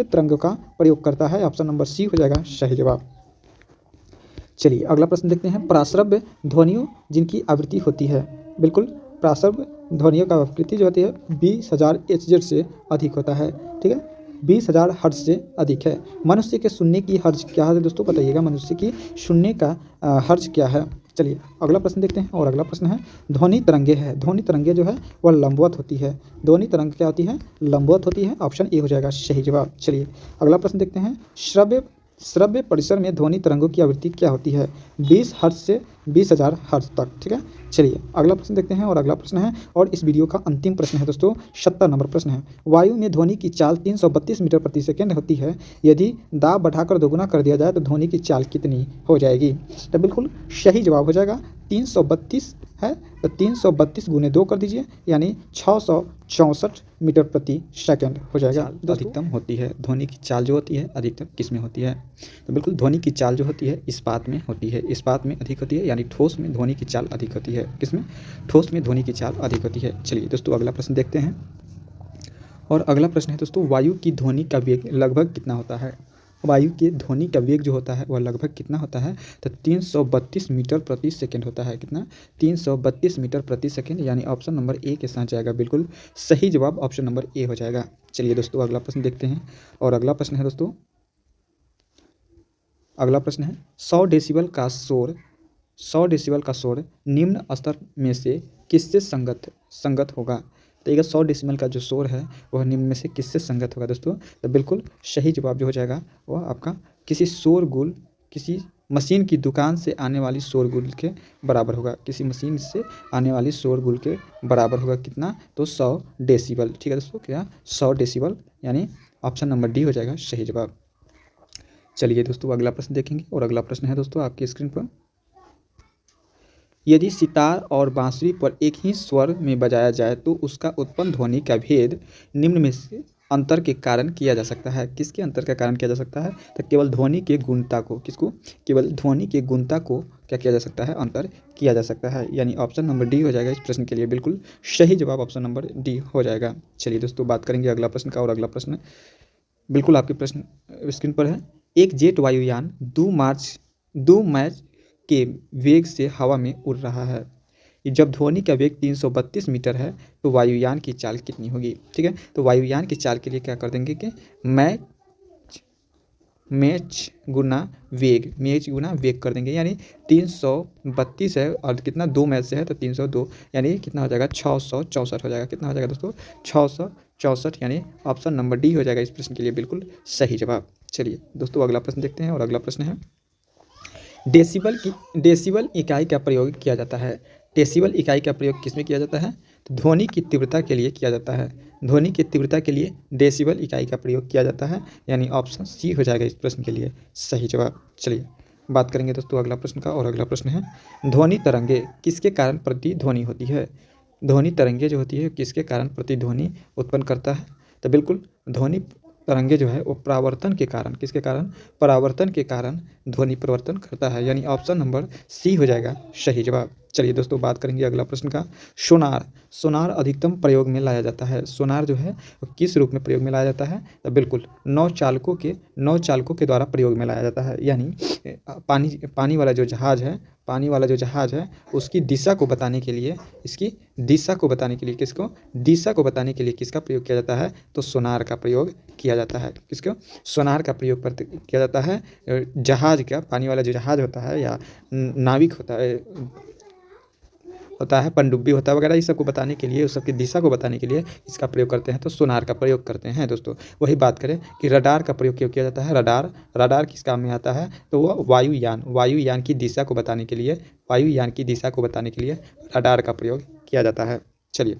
तरंगों का प्रयोग करता है। ऑप्शन नंबर सी हो जाएगा सही जवाब। चलिए अगला प्रश्न देखते हैं। प्राश्रव्य ध्वनियों जिनकी आवृत्ति होती है, बिल्कुल प्राश्रव्य ध्वनियों का आवृत्ति जो होती है 20,000 Hz से अधिक होता है। ठीक है, 20,000 हर्ट्ज से अधिक है। मनुष्य के सुनने की हर्ज क्या है दोस्तों? बताइएगा, मनुष्य की सुनने का हर्ज क्या है? चलिए अगला प्रश्न देखते हैं। और अगला प्रश्न है, ध्वनि तरंगे है। ध्वनि तरंगे जो है वह लंबवत होती है। ध्वनि तरंग क्या होती है? लंबवत होती है। ऑप्शन ए हो जाएगा सही जवाब। चलिए अगला प्रश्न देखते हैं। श्रव्य परिसर में ध्वनि तरंगों की आवृत्ति क्या होती है? 20 हर्ट्ज से 20,000 हर्ट्ज तक। ठीक है, चलिए अगला प्रश्न देखते हैं। और अगला प्रश्न है, और इस वीडियो का अंतिम प्रश्न है दोस्तों, 70 नंबर प्रश्न है। वायु में ध्वनि की चाल 332 मीटर प्रति सेकेंड होती है। यदि दाब बढ़ाकर दोगुना कर दिया जाए तो ध्वनि की चाल कितनी हो जाएगी? तो बिल्कुल सही जवाब हो जाएगा 332 है, तो 332 गुने 2 कर दीजिए, यानी 664 मीटर प्रति सेकंड हो जाएगा। अधिकतम होती है ध्वनि की चाल जो होती है, अधिकतम किस में होती है? तो बिल्कुल ध्वनि की चाल जो होती है इस्पात में होती है। इस्पात में अधिक होती है, यानी ठोस में ध्वनि की चाल अधिक होती है। किसमें? ठोस में ध्वनि की चाल अधिक होती है। चलिए दोस्तों अगला प्रश्न देखते हैं। और अगला प्रश्न है दोस्तों, वायु की ध्वनि का वेग लगभग कितना होता है? वायु के ध्वनि का वेग जो होता है वह लगभग कितना होता है? तो 332 मीटर प्रति सेकंड होता है। कितना? 332 मीटर प्रति सेकंड, यानी ऑप्शन नंबर ए के साथ जाएगा। बिल्कुल सही जवाब ऑप्शन नंबर ए हो जाएगा। चलिए दोस्तों अगला प्रश्न देखते हैं। और अगला प्रश्न है दोस्तों, अगला प्रश्न है 100 डेसिबल का शोर निम्न स्तर में से किससे संगत होगा? तो ये 100 डेसिबल का जो शोर है वह निम्न में से किससे संगत होगा दोस्तों? तो बिल्कुल सही जवाब जो हो जाएगा वह आपका किसी मशीन की दुकान से आने वाली शोरगुल के बराबर होगा। किसी मशीन से आने वाली शोरगुल के बराबर होगा। कितना? तो 100 डेसिबल। ठीक है दोस्तों, क्या 100 डेसिबल, यानी ऑप्शन नंबर डी हो जाएगा सही जवाब। चलिए दोस्तों अगला प्रश्न देखेंगे। और अगला प्रश्न है दोस्तों आपकी स्क्रीन पर, यदि सितार और बांसुरी पर एक ही स्वर में बजाया जाए तो उसका उत्पन्न ध्वनि का भेद निम्न में से अंतर के कारण किया जा सकता है। किसके अंतर का कारण किया जा सकता है? तो केवल ध्वनि के गुणता को, किसको? केवल ध्वनि के गुणता को क्या किया जा सकता है? अंतर किया जा सकता है, यानी ऑप्शन नंबर डी हो जाएगा इस प्रश्न के लिए। बिल्कुल सही जवाब ऑप्शन नंबर डी हो जाएगा। चलिए दोस्तों बात करेंगे अगला प्रश्न का। और अगला प्रश्न बिल्कुल आपके प्रश्न स्क्रीन पर है। एक जेट वायुयान 2 मैच के वेग से हवा में उड़ रहा है। जब ध्वनि का वेग 332 मीटर है तो वायुयान की चाल कितनी होगी? ठीक है, तो वायुयान की चाल के लिए क्या कर देंगे कि मैच गुना वेग कर देंगे, यानी 332 है और कितना 2 मैच से है तो 302, यानी कितना हो जाएगा 664 हो जाएगा। कितना हो जाएगा दोस्तों? 664, यानी ऑप्शन नंबर डी हो जाएगा इस प्रश्न के लिए बिल्कुल सही जवाब। चलिए दोस्तों अगला प्रश्न देखते हैं और अगला प्रश्न है डेसिबल इकाई का प्रयोग किया जाता है। डेसिबल इकाई का प्रयोग किसमें किया जाता है? तो ध्वनि की तीव्रता के लिए किया जाता है। ध्वनि की तीव्रता के लिए डेसिबल इकाई का प्रयोग किया जाता है, यानी ऑप्शन सी हो जाएगा इस प्रश्न के लिए सही जवाब। चलिए बात करेंगे दोस्तों अगला प्रश्न का और अगला प्रश्न है ध्वनि तरंगे किसके कारण प्रतिध्वनि होती है? ध्वनि तरंगे जो होती है किसके कारण प्रतिध्वनि उत्पन्न करता है? तो बिल्कुल ध्वनि तरंगे जो है वो परावर्तन के कारण, किसके कारण? परावर्तन के कारण ध्वनि परिवर्तन करता है, यानी ऑप्शन नंबर सी हो जाएगा सही जवाब। चलिए दोस्तों बात करेंगे अगला प्रश्न का सोनार अधिकतम प्रयोग में लाया जाता है। सोनार जो है वो किस रूप में प्रयोग में लाया जाता है? तो बिल्कुल नौ चालकों के द्वारा प्रयोग में लाया जाता है, यानी पानी वाला जो जहाज है उसकी दिशा को बताने के लिए किसका प्रयोग किया जाता है? तो सोनार का प्रयोग किया जाता है। किसको? सोनार का प्रयोग किया जाता है जहाज का, पानी वाला जो जहाज होता है या नाविक होता है पनडुब्बी होता है वगैरह, इस सबको बताने के लिए, उस सबकी दिशा को बताने के लिए इसका प्रयोग करते हैं, तो सोनार का प्रयोग करते हैं दोस्तों। वही बात करें कि रडार का प्रयोग क्यों किया जाता है? रडार किस काम में आता है? तो वह वायुयान की दिशा को बताने के लिए रडार का प्रयोग किया जाता है। चलिए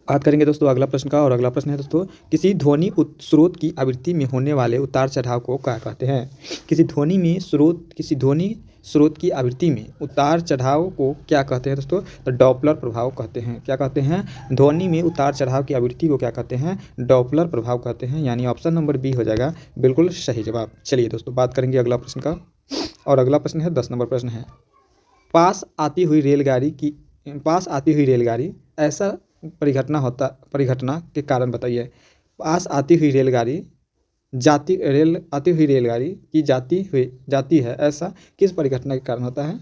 बात करेंगे दोस्तों अगला प्रश्न का और अगला प्रश्न है दोस्तों किसी ध्वनि स्रोत की आवृत्ति में होने वाले उतार चढ़ाव को क्या कहते हैं? किसी ध्वनि स्रोत की आवृत्ति में उतार चढ़ाव को क्या कहते हैं दोस्तों? तो डॉपलर प्रभाव कहते हैं। क्या कहते हैं? ध्वनि में उतार चढ़ाव की आवृत्ति को क्या कहते हैं? डॉपलर प्रभाव कहते हैं, यानी ऑप्शन नंबर बी हो जाएगा बिल्कुल सही जवाब। चलिए दोस्तों बात करेंगे अगला प्रश्न का और अगला प्रश्न है 10 नंबर प्रश्न है पास आती हुई रेलगाड़ी ऐसा परिघटना के कारण बताइए। पास आती हुई रेलगाड़ी की जाती है, ऐसा किस परिघटना के कारण होता है?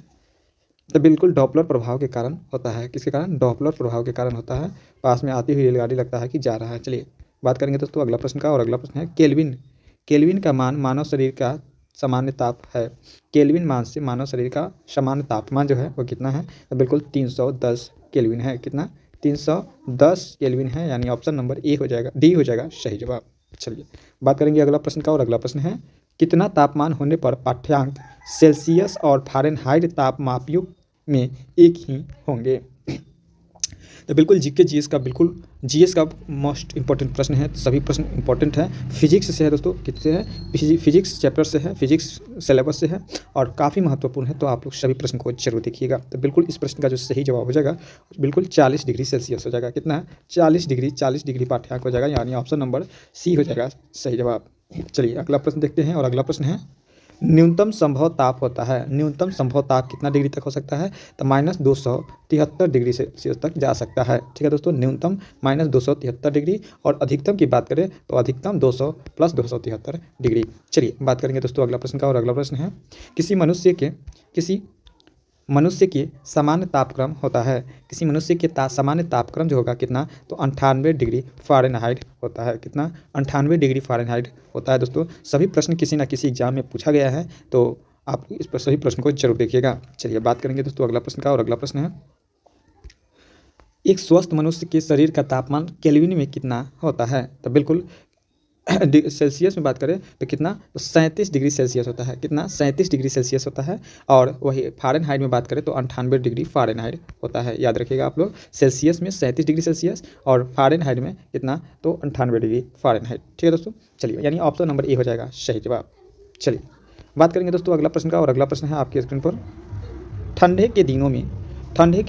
तो बिल्कुल डॉपलर प्रभाव के कारण होता है। किसके कारण? डॉपलर प्रभाव के कारण होता है। पास में आती हुई रेलगाड़ी लगता है कि जा रहा है। चलिए बात करेंगे दोस्तों अगला प्रश्न का और अगला प्रश्न है केल्विन का मान मानव शरीर का सामान्य ताप है। केल्विन मान से मानव शरीर का सामान्य तापमान जो है वो कितना है? तो बिल्कुल 310 केल्विन है। कितना? 310 केल्विन है, यानी ऑप्शन नंबर डी हो जाएगा सही जवाब। चलिए बात करेंगे अगला प्रश्न का और अगला प्रश्न है कितना तापमान होने पर पाठ्यांक सेल्सियस और फ़ारेनहाइट तापमापियों में एक ही होंगे? तो बिल्कुल जीएस का मोस्ट इंपॉर्टेंट प्रश्न है। सभी प्रश्न इंपॉर्टेंट है। फिजिक्स से है दोस्तों, किससे है? फिजिक्स चैप्टर से है, फिजिक्स सिलेबस से है और काफ़ी महत्वपूर्ण है, तो आप लोग सभी प्रश्न को जरूर देखिएगा। तो बिल्कुल इस प्रश्न का जो सही जवाब हो जाएगा बिल्कुल 40 डिग्री सेल्सियस हो जाएगा। कितना है? 40 डिग्री पाठ्यांक हो जाएगा, यानी ऑप्शन नंबर सी हो जाएगा सही जवाब। चलिए अगला प्रश्न देखते हैं और अगला प्रश्न है न्यूनतम संभव ताप होता है। न्यूनतम संभव ताप कितना डिग्री तक हो सकता है? तो -273 डिग्री सेल्सियस तक जा सकता है। ठीक है दोस्तों, न्यूनतम -273 डिग्री और अधिकतम की बात करें तो अधिकतम 200 + 273 डिग्री। चलिए बात करेंगे दोस्तों अगला प्रश्न का और अगला प्रश्न है किसी मनुष्य के सामान्य तापक्रम होता है। किसी मनुष्य के सामान्य तापक्रम जो होगा कितना? तो 98 डिग्री फ़ारेनहाइट होता है। कितना? 98 डिग्री फ़ारेनहाइट होता है दोस्तों। सभी प्रश्न किसी ना किसी एग्जाम में पूछा गया है, तो आप इस पर सभी प्रश्न को जरूर देखिएगा। चलिए बात करेंगे दोस्तों अगला प्रश्न का और अगला प्रश्न है एक स्वस्थ मनुष्य के शरीर का तापमान केल्विन में कितना होता है? तो बिल्कुल सेल्सियस में बात करें तो कितना? तो 37 डिग्री सेल्सियस होता है। कितना? 37 डिग्री सेल्सियस होता है। और वही फ़ारेनहाइट में बात करें तो 98 डिग्री फ़ारेनहाइट होता है। याद रखिएगा आप लोग, सेल्सियस में 37 डिग्री सेल्सियस और फ़ारेनहाइट में कितना? तो 98 डिग्री फ़ारेनहाइट। ठीक है दोस्तों, चलिए यानी ऑप्शन नंबर ए हो जाएगा सही जवाब। चलिए बात करेंगे दोस्तों अगला प्रश्न का और अगला प्रश्न है आपके स्क्रीन पर ठंडे के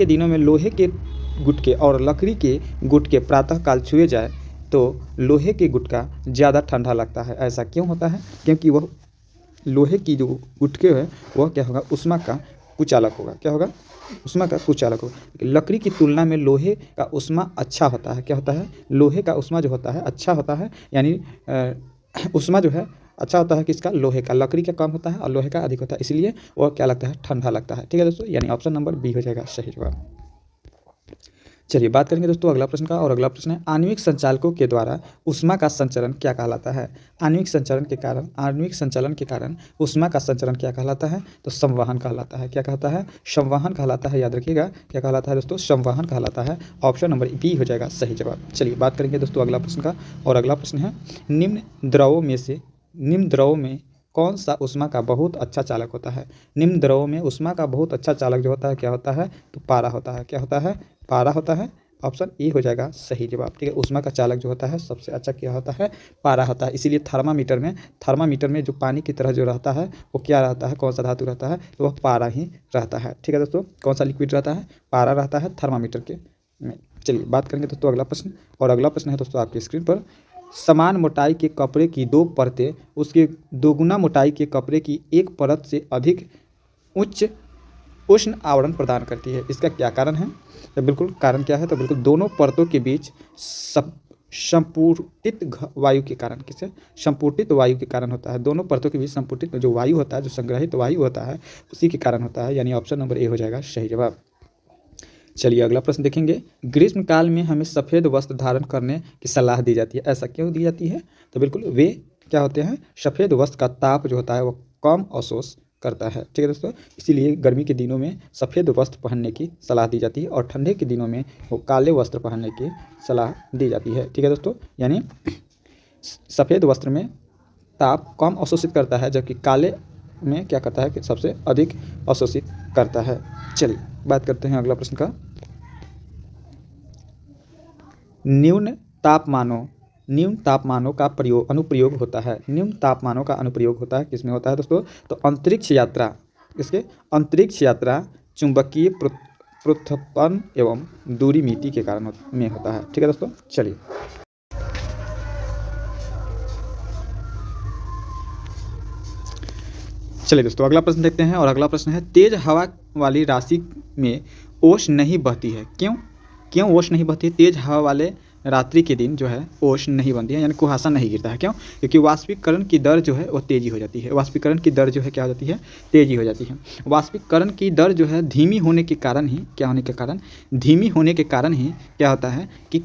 दिनों में लोहे के गुटके और लकड़ी के गुटके प्रातःकाल छुए जाए तो लोहे के गुटका ज़्यादा ठंडा लगता है। ऐसा क्यों होता है? क्योंकि वह लोहे की जो गुटके है वह क्या होगा? उष्मा का कुचालक होगा। क्या होगा? उष्मा का कुचालक होगा। लकड़ी की तुलना में लोहे का उष्मा अच्छा होता है। क्या होता है? लोहे का उष्मा जो होता है अच्छा होता है, यानी उष्मा जो है अच्छा होता है किसका? लोहे का। लकड़ी का कम होता है और लोहे का अधिक होता है, इसलिए वह क्या लगता है? ठंडा लगता है। ठीक है दोस्तों, यानी ऑप्शन नंबर बी हो जाएगा सही जवाब। चलिए बात करेंगे दोस्तों अगला प्रश्न का और अगला प्रश्न है आणविक संचालकों के द्वारा ऊष्मा का संचरण क्या कहलाता है? आणविक संचालन के कारण ऊष्मा का संचरण क्या कहलाता है? तो संवहन कहलाता है। क्या कहता है? संवहन कहलाता है। याद रखिएगा क्या कहलाता है दोस्तों? संवहन कहलाता है। ऑप्शन नंबर बी हो जाएगा सही जवाब। चलिए बात करेंगे दोस्तों अगला प्रश्न का और अगला प्रश्न है निम्न द्रवों में से निम्न द्रव में कौन सा ऊष्मा का बहुत अच्छा चालक होता है? निम्न द्रव में ऊष्मा का बहुत अच्छा चालक जो होता है क्या होता है? तो पारा होता है। क्या होता है? पारा होता है। ऑप्शन ए हो जाएगा सही जवाब। ठीक है, ऊष्मा का चालक जो होता है सबसे अच्छा क्या होता है? पारा होता है। इसीलिए थर्मामीटर में जो पानी की तरह जो रहता है वो क्या रहता है? कौन सा धातु रहता है? तो वह पारा ही रहता है। ठीक है दोस्तों, कौन सा लिक्विड रहता है? पारा रहता है थर्मामीटर के में। चलिए बात करेंगे दोस्तों अगला प्रश्न, और अगला प्रश्न है दोस्तों आपकी स्क्रीन पर। समान मोटाई के कपड़े की दो परतें उसके दोगुना मोटाई के कपड़े की एक परत से अधिक उच्च उष्ण आवरण प्रदान करती है। इसका क्या कारण है? तो बिल्कुल कारण क्या है? तो बिल्कुल दोनों परतों के बीच संपूर्णित वायु के कारण। किसे? संपूर्णित वायु के कारण होता है। दोनों परतों के बीच संपूर्णित जो वायु होता है, जो संग्रहित वायु होता है, उसी के कारण होता है। यानी ऑप्शन नंबर ए हो जाएगा सही जवाब। चलिए अगला प्रश्न देखेंगे। ग्रीष्म काल में हमें सफ़ेद वस्त्र धारण करने की सलाह दी जाती है। ऐसा क्यों दी जाती है? तो बिल्कुल वे क्या होते हैं? सफ़ेद वस्त्र का ताप जो होता है वो कम अवशोष करता है। ठीक है दोस्तों, इसीलिए गर्मी के दिनों में सफ़ेद वस्त्र पहनने की सलाह दी जाती है और ठंडे के दिनों में वो काले वस्त्र पहनने की सलाह दी जाती है। ठीक है दोस्तों, यानी सफ़ेद वस्त्र में ताप कम अवशोषित करता है, जबकि काले में क्या करता है कि सबसे अधिक अवशोषित करता है। चलिए बात करते हैं अगला प्रश्न का। न्यून तापमानों का अनुप्रयोग होता है। न्यून तापमानों का अनुप्रयोग होता है किसमें होता है दोस्तों? तो अंतरिक्ष यात्रा। इसके अंतरिक्ष यात्रा, चुंबकीय पृथक्करण एवं दूरीमिति के कारण में होता है। ठीक है दोस्तों, चलिए दोस्तों अगला प्रश्न देखते हैं, और अगला प्रश्न है तेज हवा वाली राशि में ओस नहीं बहती है। क्यों ओस नहीं बहती? तेज हवा वाले रात्रि के दिन जो है ओस नहीं बनती है, यानी कुहासा नहीं गिरता है। क्यों? क्योंकि वाष्पीकरण की दर जो है वो तेजी हो जाती है। वाष्पीकरण की दर जो है क्या हो जाती है? तेजी हो जाती है। वाष्पीकरण की दर जो है धीमी होने के कारण ही क्या होता है कि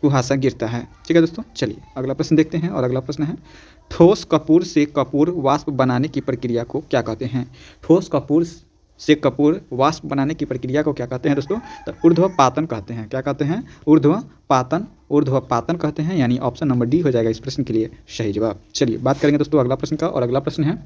कुहासा गिरता है। ठीक है दोस्तों, चलिए अगला प्रश्न देखते हैं, और अगला प्रश्न है ठोस कपूर से कपूर वाष्प बनाने की प्रक्रिया को क्या कहते हैं? ठोस कपूर से कपूर वाष्प बनाने की प्रक्रिया को क्या कहते हैं दोस्तों? तो ऊर्ध्वपातन कहते हैं। क्या कहते हैं? ऊर्ध्वपातन कहते हैं। यानी ऑप्शन नंबर डी हो जाएगा इस प्रश्न के लिए सही जवाब। चलिए बात करेंगे दोस्तों अगला प्रश्न का, और अगला प्रश्न है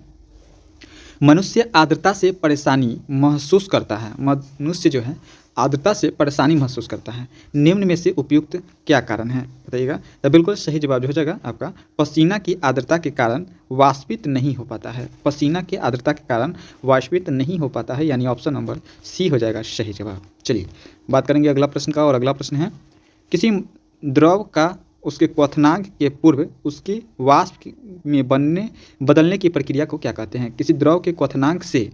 मनुष्य आर्द्रता से परेशानी महसूस करता है। मनुष्य जो है आर्द्रता से परेशानी महसूस करता है। निम्न में से उपयुक्त क्या कारण है बताइएगा? तो बिल्कुल सही जवाब जो हो जाएगा आपका पसीना की आर्द्रता के कारण वाष्पित नहीं हो पाता है। पसीना की आर्द्रता के कारण वाष्पित नहीं हो पाता है, यानी ऑप्शन नंबर सी हो जाएगा सही जवाब। चलिए बात करेंगे अगला प्रश्न का, और अगला प्रश्न है किसी द्रव का उसके क्वथनांक के पूर्व उसकी वाष्प में बदलने की प्रक्रिया को क्या कहते हैं? किसी द्रव के क्वथनांक से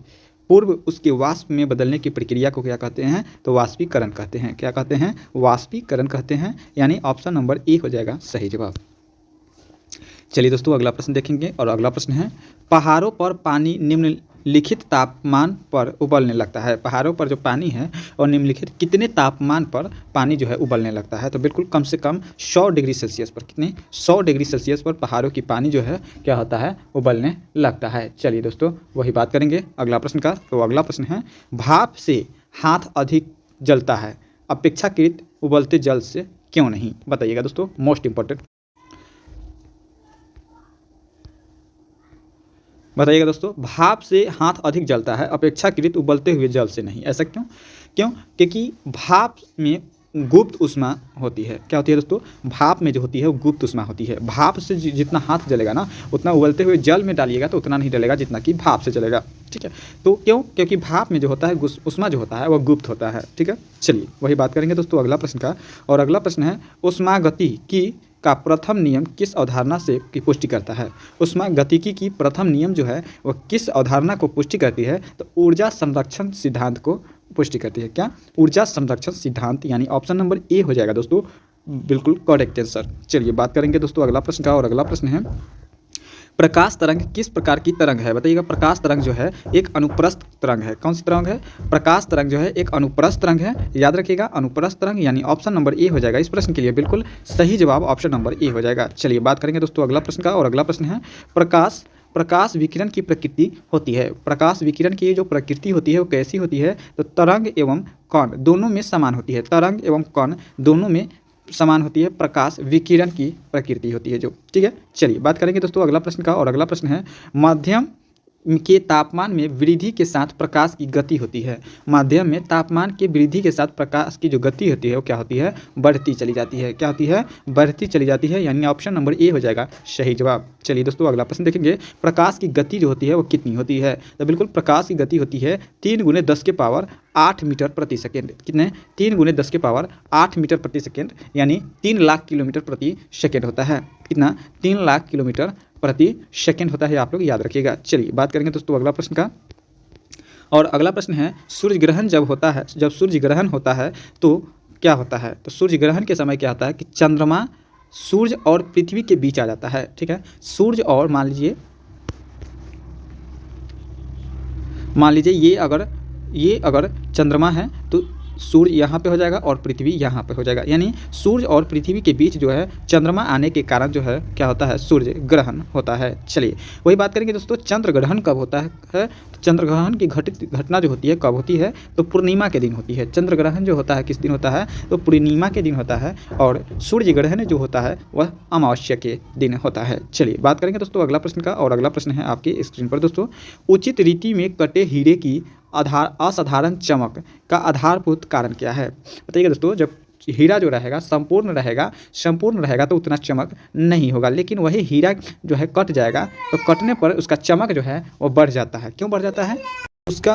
पूर्व उसके वाष्प में बदलने की प्रक्रिया को क्या कहते हैं? तो वाष्पीकरण कहते हैं। क्या कहते हैं? वाष्पीकरण कहते हैं, यानी ऑप्शन नंबर ए हो जाएगा सही जवाब। चलिए दोस्तों अगला प्रश्न देखेंगे, और अगला प्रश्न है पहाड़ों पर पानी निम्नलिखित तापमान पर उबलने लगता है। पहाड़ों पर जो पानी है और निम्नलिखित कितने तापमान पर पानी जो है उबलने लगता है? तो बिल्कुल कम से कम 100 डिग्री सेल्सियस पर। कितने? 100 डिग्री सेल्सियस पर पहाड़ों की पानी जो है क्या होता है? उबलने लगता है। चलिए दोस्तों वही बात करेंगे अगला प्रश्न का। तो अगला प्रश्न है भाप से हाथ अधिक जलता है अपेक्षाकृत उबलते जल से क्यों नहीं? बताइएगा दोस्तों, मोस्ट इंपॉर्टेंट बताइएगा दोस्तों। भाप से हाथ अधिक जलता है अपेक्षाकृत उबलते हुए जल से नहीं। ऐसा क्यों? क्योंकि भाप में गुप्त ऊष्मा होती है। क्या होती है दोस्तों? भाप में जो होती है वो गुप्त ऊष्मा होती है। भाप से जितना हाथ जलेगा ना, उतना उबलते हुए जल में डालिएगा तो उतना नहीं जलेगा जितना कि भाप से जलेगा। ठीक है, तो क्योंकि भाप में जो होता है ऊष्मा जो होता है वह गुप्त होता है। ठीक है, चलिए वही बात करेंगे दोस्तों अगला प्रश्न का, और अगला प्रश्न है ऊष्मागति का प्रथम नियम किस अवधारणा से की पुष्टि करता है? ऊष्मागतिकी की प्रथम नियम जो है वह किस अवधारणा को पुष्टि करती है? तो ऊर्जा संरक्षण सिद्धांत को पुष्टि करती है। क्या? ऊर्जा संरक्षण सिद्धांत, यानी ऑप्शन नंबर ए हो जाएगा दोस्तों बिल्कुल करेक्ट आंसर। चलिए बात करेंगे दोस्तों अगला प्रश्न का, और अगला प्रश्न है प्रकाश तरंग किस प्रकार की तरंग है? बताइएगा। प्रकाश तरंग जो है एक अनुप्रस्थ तरंग है। कौन सी तरंग है? प्रकाश तरंग जो है एक अनुप्रस्थ तरंग है। याद रखिएगा अनुप्रस्थ तरंग, यानी ऑप्शन नंबर ए हो जाएगा इस प्रश्न के लिए बिल्कुल सही जवाब ऑप्शन नंबर ए हो जाएगा। चलिए बात करेंगे दोस्तों अगला प्रश्न का, और अगला प्रश्न है प्रकाश विकिरण की प्रकृति होती है। प्रकाश विकिरण की जो प्रकृति होती है वो कैसी होती है? तो तरंग एवं कण दोनों में समान होती है। तरंग एवं कण दोनों में समान होती है, प्रकाश विकिरण की प्रकृति होती है जो, ठीक है। चलिए बात करेंगे दोस्तों अगला प्रश्न का, और अगला प्रश्न है माध्यम के तापमान में वृद्धि के साथ प्रकाश की गति होती है। माध्यम में तापमान के वृद्धि के साथ प्रकाश की जो गति होती है वो क्या होती है, बढ़ती चली जाती है। क्या होती है, बढ़ती चली जाती है, यानी ऑप्शन नंबर ए हो जाएगा सही जवाब। चलिए दोस्तों अगला प्रश्न देखेंगे, प्रकाश की गति जो होती है वो कितनी होती है। तो बिल्कुल प्रकाश की गति होती है 3 × 10 के पावर 8 मीटर प्रति सेकेंड। कितने, 3 × 10 के पावर 8 मीटर प्रति सेकेंड, यानी 3 लाख किलोमीटर प्रति सेकेंड होता है। कितना, 3 लाख किलोमीटर प्रति सेकेंड होता है, आप लोग याद रखिएगा। चलिए बात करेंगे दोस्तों अगला प्रश्न का, और अगला प्रश्न है सूर्य ग्रहण जब होता है, जब सूर्य ग्रहण होता है तो क्या होता है। तो सूर्य ग्रहण के समय क्या होता है कि चंद्रमा सूर्य और पृथ्वी के बीच आ जाता है, ठीक है। सूर्य और मान लीजिए ये अगर चंद्रमा है तो सूर्य यहाँ पे हो जाएगा और पृथ्वी यहाँ पे हो जाएगा, यानी सूर्य और पृथ्वी के बीच जो है चंद्रमा आने के कारण जो है क्या होता है, सूर्य ग्रहण होता है। चलिए वही बात करेंगे दोस्तों, चंद्र ग्रहण कब होता है। तो चंद्र ग्रहण की घटना जो होती है कब होती है, तो पूर्णिमा के दिन होती है। चंद्र ग्रहण जो होता है किस दिन होता है, तो पूर्णिमा के दिन होता है, और सूर्य ग्रहण जो होता है वह अमावस्या के दिन होता है। चलिए बात करेंगे दोस्तों अगला प्रश्न का, और अगला प्रश्न है आपकी स्क्रीन पर दोस्तों, उचित रीति में कटे हीरे की असाधारण चमक का आधारभूत कारण क्या है। बताइए दोस्तों, जब हीरा जो रहेगा संपूर्ण रहेगा तो उतना चमक नहीं होगा, लेकिन वही हीरा जो है कट जाएगा तो कटने पर उसका चमक जो है वो बढ़ जाता है। क्यों बढ़ जाता है, उसका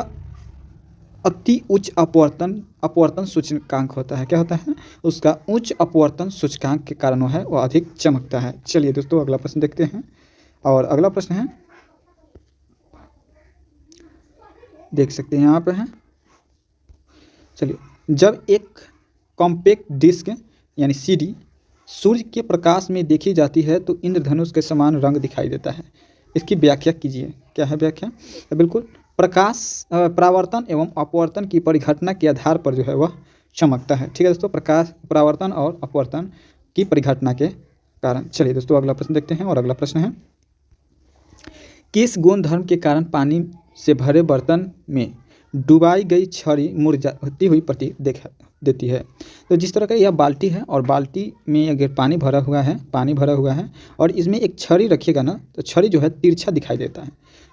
अति उच्च अपवर्तन सूचकांक होता है। क्या होता है, उसका उच्च अपवर्तन सूचकांक के कारण है वो अधिक चमकता है। चलिए दोस्तों अगला प्रश्न देखते हैं, और अगला प्रश्न है, देख सकते हैं यहाँ पे है। चलिए, जब एक कॉम्पैक्ट डिस्क यानी सीडी सूर्य के प्रकाश में देखी जाती है तो इंद्रधनुष के समान रंग दिखाई देता है। इसकी व्याख्या कीजिए। क्या है व्याख्या, तो बिल्कुल प्रकाश परावर्तन एवं अपवर्तन की परिघटना के आधार पर जो है वह चमकता है। ठीक है दोस्तों, प्रकाश परावर्तन और अपवर्तन की परिघटना के कारण। चलिए दोस्तों अगला प्रश्न देखते हैं, और अगला प्रश्न है, किस गुणधर्म के कारण पानी से भरे बर्तन में डुबाई गई छड़ी मुरझाती हुई प्रतीत देती है। तो जिस तरह का यह बाल्टी है, और बाल्टी में अगर पानी भरा हुआ है और इसमें एक छड़ी रखिएगा ना, तो छड़ी जो है तिरछा दिखाई देता है।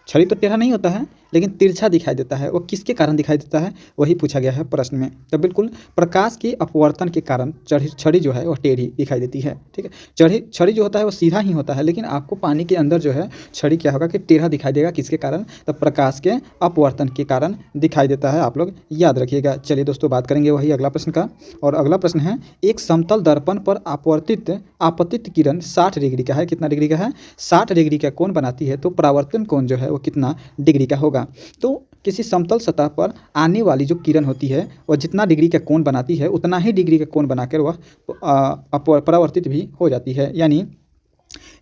छड़ी तो टेढ़ा नहीं होता है, लेकिन तिरछा दिखाई देता है। वो किसके कारण दिखाई देता है, वही पूछा गया है प्रश्न में। तो बिल्कुल प्रकाश के अपवर्तन के कारण छड़ी जो है वो टेढ़ी दिखाई देती है। ठीक है, छड़ी जो होता है वो सीधा ही होता है, लेकिन आपको पानी के अंदर जो है छड़ी क्या होगा कि टेढ़ा दिखाई देगा। किसके कारण, तो प्रकाश के अपवर्तन के कारण दिखाई देता है। आप लोग याद रखिएगा। चलिए दोस्तों बात करेंगे वही अगला प्रश्न का, और अगला प्रश्न है, एक समतल दर्पण पर आपतित किरण 60 डिग्री का है। कितना डिग्री का है, 60 डिग्री का कोण बनाती है, तो परावर्तन कोण जो है वो कितना डिग्री का होगा। तो किसी समतल सतह पर आने वाली जो किरण होती है वह जितना डिग्री का कोण बनाती है उतना ही डिग्री का कोण बनाकर वह परावर्तित भी हो जाती है। यानी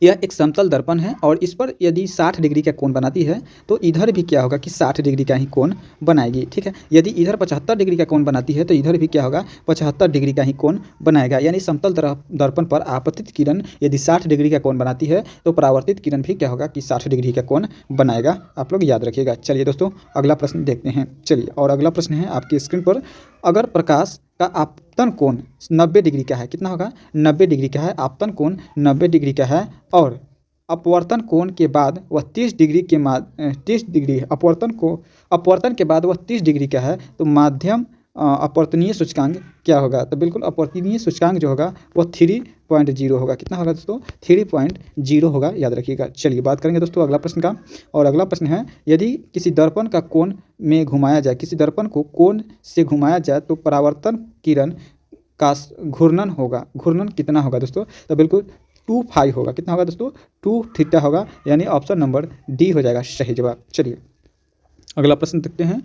यह एक समतल दर्पण है, और इस पर यदि 60 डिग्री का कोण बनाती है तो इधर भी क्या होगा कि 60 डिग्री का ही कोण बनाएगी। ठीक है, यदि इधर 75 डिग्री का कोण बनाती है तो इधर भी क्या होगा, 75 डिग्री का ही कोण बनाएगा। यानी समतल दर्पण पर आपतित किरण यदि 60 डिग्री का कोण बनाती है तो परावर्तित किरण भी क्या होगा कि 60 डिग्री का कोण बनाएगा। आप लोग याद रखिएगा। चलिए दोस्तों अगला प्रश्न देखते हैं। चलिए, और अगला प्रश्न है आपकी स्क्रीन पर, अगर प्रकाश का आपतन कोण 90 डिग्री का है, कितना होगा, 90 डिग्री का है, आपतन कोण 90 डिग्री का है, और अपवर्तन कोण के बाद वह 30 डिग्री अपवर्तन के बाद वह 30 डिग्री का है, तो माध्यम अपवर्तनीय सूचकांक क्या होगा। तो बिल्कुल अपवर्तनीय सूचकांक जो होगा वह 3.0 होगा। कितना होगा दोस्तों, 3.0 होगा, याद रखिएगा। चलिए बात करेंगे दोस्तों अगला प्रश्न का, और अगला प्रश्न है, यदि किसी दर्पण का कोण में घुमाया जाए, किसी दर्पण को कोण से घुमाया जाए तो परावर्तन किरण का घूर्णन होगा। घूर्णन कितना होगा दोस्तों, तो बिल्कुल 2π होगा। कितना होगा दोस्तों, 2θ होगा, यानी ऑप्शन नंबर डी हो जाएगा सही जवाब। चलिए अगला प्रश्न देखते हैं,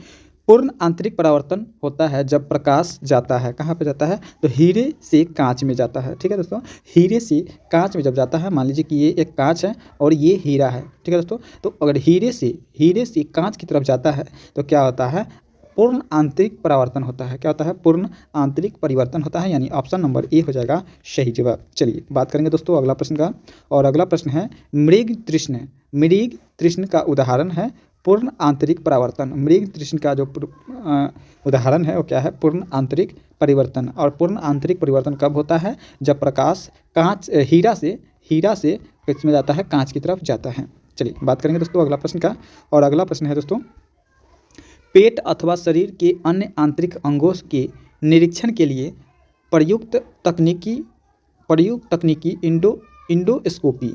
पूर्ण आंतरिक परावर्तन होता है जब प्रकाश जाता है, कहाँ पे जाता है, तो हीरे से कांच में जाता है। ठीक है दोस्तों, हीरे से कांच में जब जाता है, मान लीजिए कि ये एक कांच है और ये हीरा है। ठीक है दोस्तों, तो अगर हीरे से कांच की तरफ जाता है तो क्या होता है, पूर्ण आंतरिक परावर्तन होता है। क्या होता है, पूर्ण आंतरिक परिवर्तन होता है, यानी ऑप्शन नंबर ए हो जाएगा सही जवाब। चलिए बात करेंगे दोस्तों अगला प्रश्न का, और अगला प्रश्न है, मृग तृष्ण का उदाहरण है पूर्ण आंतरिक परावर्तन, मृग तृष्ण का जो उदाहरण है वो क्या है? पूर्ण आंतरिक परिवर्तन। और पूर्ण आंतरिक परिवर्तन कब होता है? जब प्रकाश हीरा से किस में जाता है? कांच की तरफ जाता है। चलिए बात करेंगे दोस्तों अगला प्रश्न का। और अगला प्रश्न है दोस्तों, पेट अथवा शरीर के अन्य आंतरिक अंगों के निरीक्षण के लिए प्रयुक्त तकनीकी इंडोस्कोपी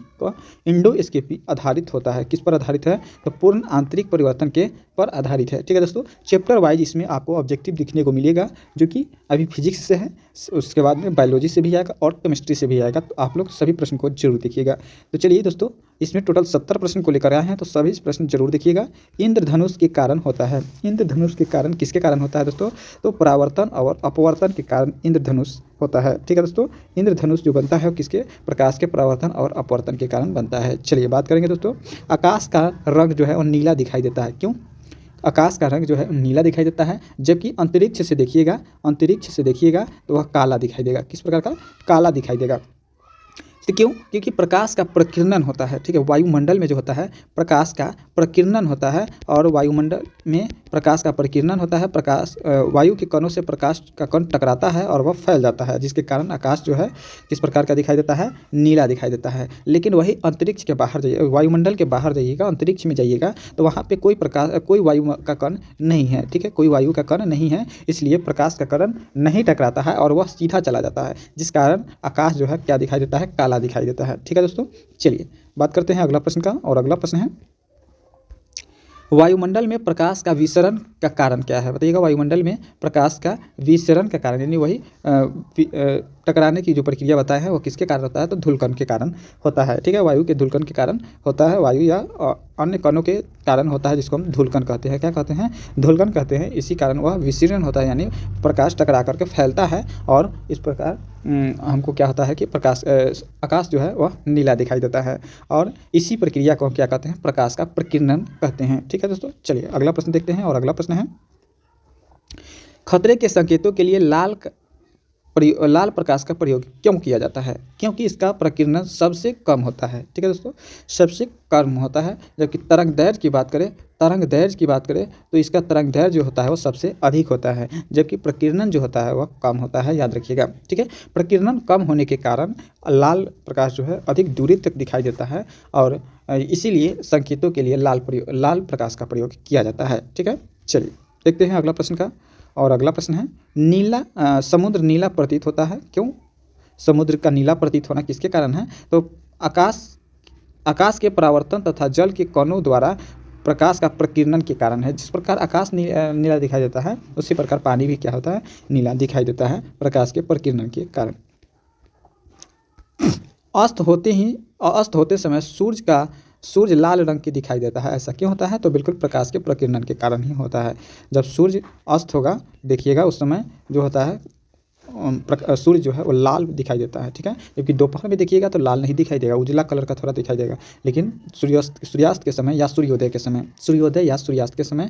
आधारित होता है। किस पर आधारित है? तो पूर्ण आंतरिक परिवर्तन के पर आधारित है। ठीक है दोस्तों, चैप्टर वाइज इसमें आपको ऑब्जेक्टिव दिखने को मिलेगा, जो कि अभी फिजिक्स से है, उसके बाद में बायोलॉजी से भी आएगा और केमिस्ट्री से भी आएगा। तो आप लोग सभी प्रश्न को जरूर देखिएगा। तो चलिए दोस्तों, इसमें टोटल 70 प्रश्न को लेकर आए हैं, तो सभी प्रश्न जरूर देखिएगा। इंद्रधनुष के कारण होता है। इंद्रधनुष के कारण किसके कारण होता है दोस्तों? तो परावर्तन और अपवर्तन के कारण इंद्रधनुष होता है। ठीक है दोस्तों, इंद्रधनुष जो बनता है वो किसके? प्रकाश के परावर्तन और अपवर्तन के कारण बनता है। चलिए बात करेंगे दोस्तों, आकाश का रंग जो है वो नीला दिखाई देता है। क्यों? आकाश का रंग जो है नीला दिखाई देता है, जबकि अंतरिक्ष से देखिएगा तो वह काला दिखाई देगा। किस प्रकार का? काला दिखाई देगा। तो क्यों? क्योंकि प्रकाश का प्रकीर्णन होता है। ठीक है, वायुमंडल में जो होता है प्रकाश का प्रकीर्णन होता है, और वायुमंडल में प्रकाश का प्रकीर्णन होता है। वायु के कणों से प्रकाश का कण टकराता है और वह फैल जाता है, जिसके कारण आकाश जो है किस प्रकार का दिखाई देता है? नीला दिखाई देता है। लेकिन वही अंतरिक्ष के बाहर जाइए, वायुमंडल के बाहर जाइएगा, अंतरिक्ष में जाइएगा, तो वहाँ पे कोई वायु का कण नहीं है। ठीक है, कोई वायु का कण नहीं है, इसलिए प्रकाश का कण नहीं टकराता है और वह सीधा चला जाता है, जिस कारण आकाश जो है क्या दिखाई देता है? काला दिखाई देता है। ठीक है दोस्तों, चलिए बात करते हैं अगला प्रश्न का। और अगला प्रश्न है, वायुमंडल में प्रकाश का विसरण का कारण क्या है? बताइएगा। वायुमंडल में प्रकाश का विसरण का कारण, यानी वही टकराने की जो प्रक्रिया बताया है वो किसके कारण होता है? तो धूलकण के कारण होता है। ठीक है, वायु के धूलकण के कारण होता है, वायु या अन्य कणों के कारण होता है, जिसको हम धूलकण कहते हैं। क्या कहते हैं? धूलकण कहते हैं। इसी कारण वह विसरण होता है, यानी प्रकाश टकरा करके फैलता है, और इस प्रकार हमको क्या होता है कि आकाश जो है वह नीला दिखाई देता है, और इसी प्रक्रिया को हम क्या कहते हैं? प्रकाश का प्रकीर्णन कहते हैं। ठीक है दोस्तों, चलिए अगला प्रश्न देखते हैं। और अगला प्रश्न है, खतरे के संकेतों के लिए लाल प्रकाश का प्रयोग क्यों किया जाता है? क्योंकि इसका प्रकीर्णन सबसे कम होता है। ठीक है दोस्तों, सबसे कम होता है। जबकि तरंग दैर्घ्य की बात करें तो इसका तरंग दैर्घ्य जो होता है वो सबसे अधिक होता है, जबकि प्रकीर्णन जो होता है वह कम होता है। याद रखिएगा। ठीक है, प्रकीर्णन कम होने के कारण लाल प्रकाश जो है अधिक दूरी तक दिखाई देता है, और इसीलिए संकेतों के लिए लाल प्रकाश का प्रयोग किया जाता है। ठीक है, चलिए देखते हैं अगला प्रश्न का। और अगला प्रश्न है, समुद्र नीला प्रतीत होता है। क्यों? समुद्र का नीला प्रतीत होना किसके कारण है? तो आकाश के परावर्तन तथा जल के कणों द्वारा प्रकाश का प्रकीर्णन के कारण है। जिस प्रकार आकाश नीला दिखाई देता है, उसी प्रकार पानी भी क्या होता है? नीला दिखाई देता है, प्रकाश के प्रकीर्णन के कारण। अस्त होते समय सूर्य लाल रंग की दिखाई देता है। ऐसा क्यों होता है? तो बिल्कुल प्रकाश के प्रकीर्णन के कारण ही होता है। जब सूर्य अस्त होगा, देखिएगा, उस समय जो होता है सूर्य जो है वो लाल दिखाई देता है। ठीक है, जबकि दोपहर में देखिएगा तो लाल नहीं दिखाई देगा, उजला कलर का थोड़ा दिखाई देगा। लेकिन सूर्यास्त के समय या सूर्योदय या सूर्यास्त के समय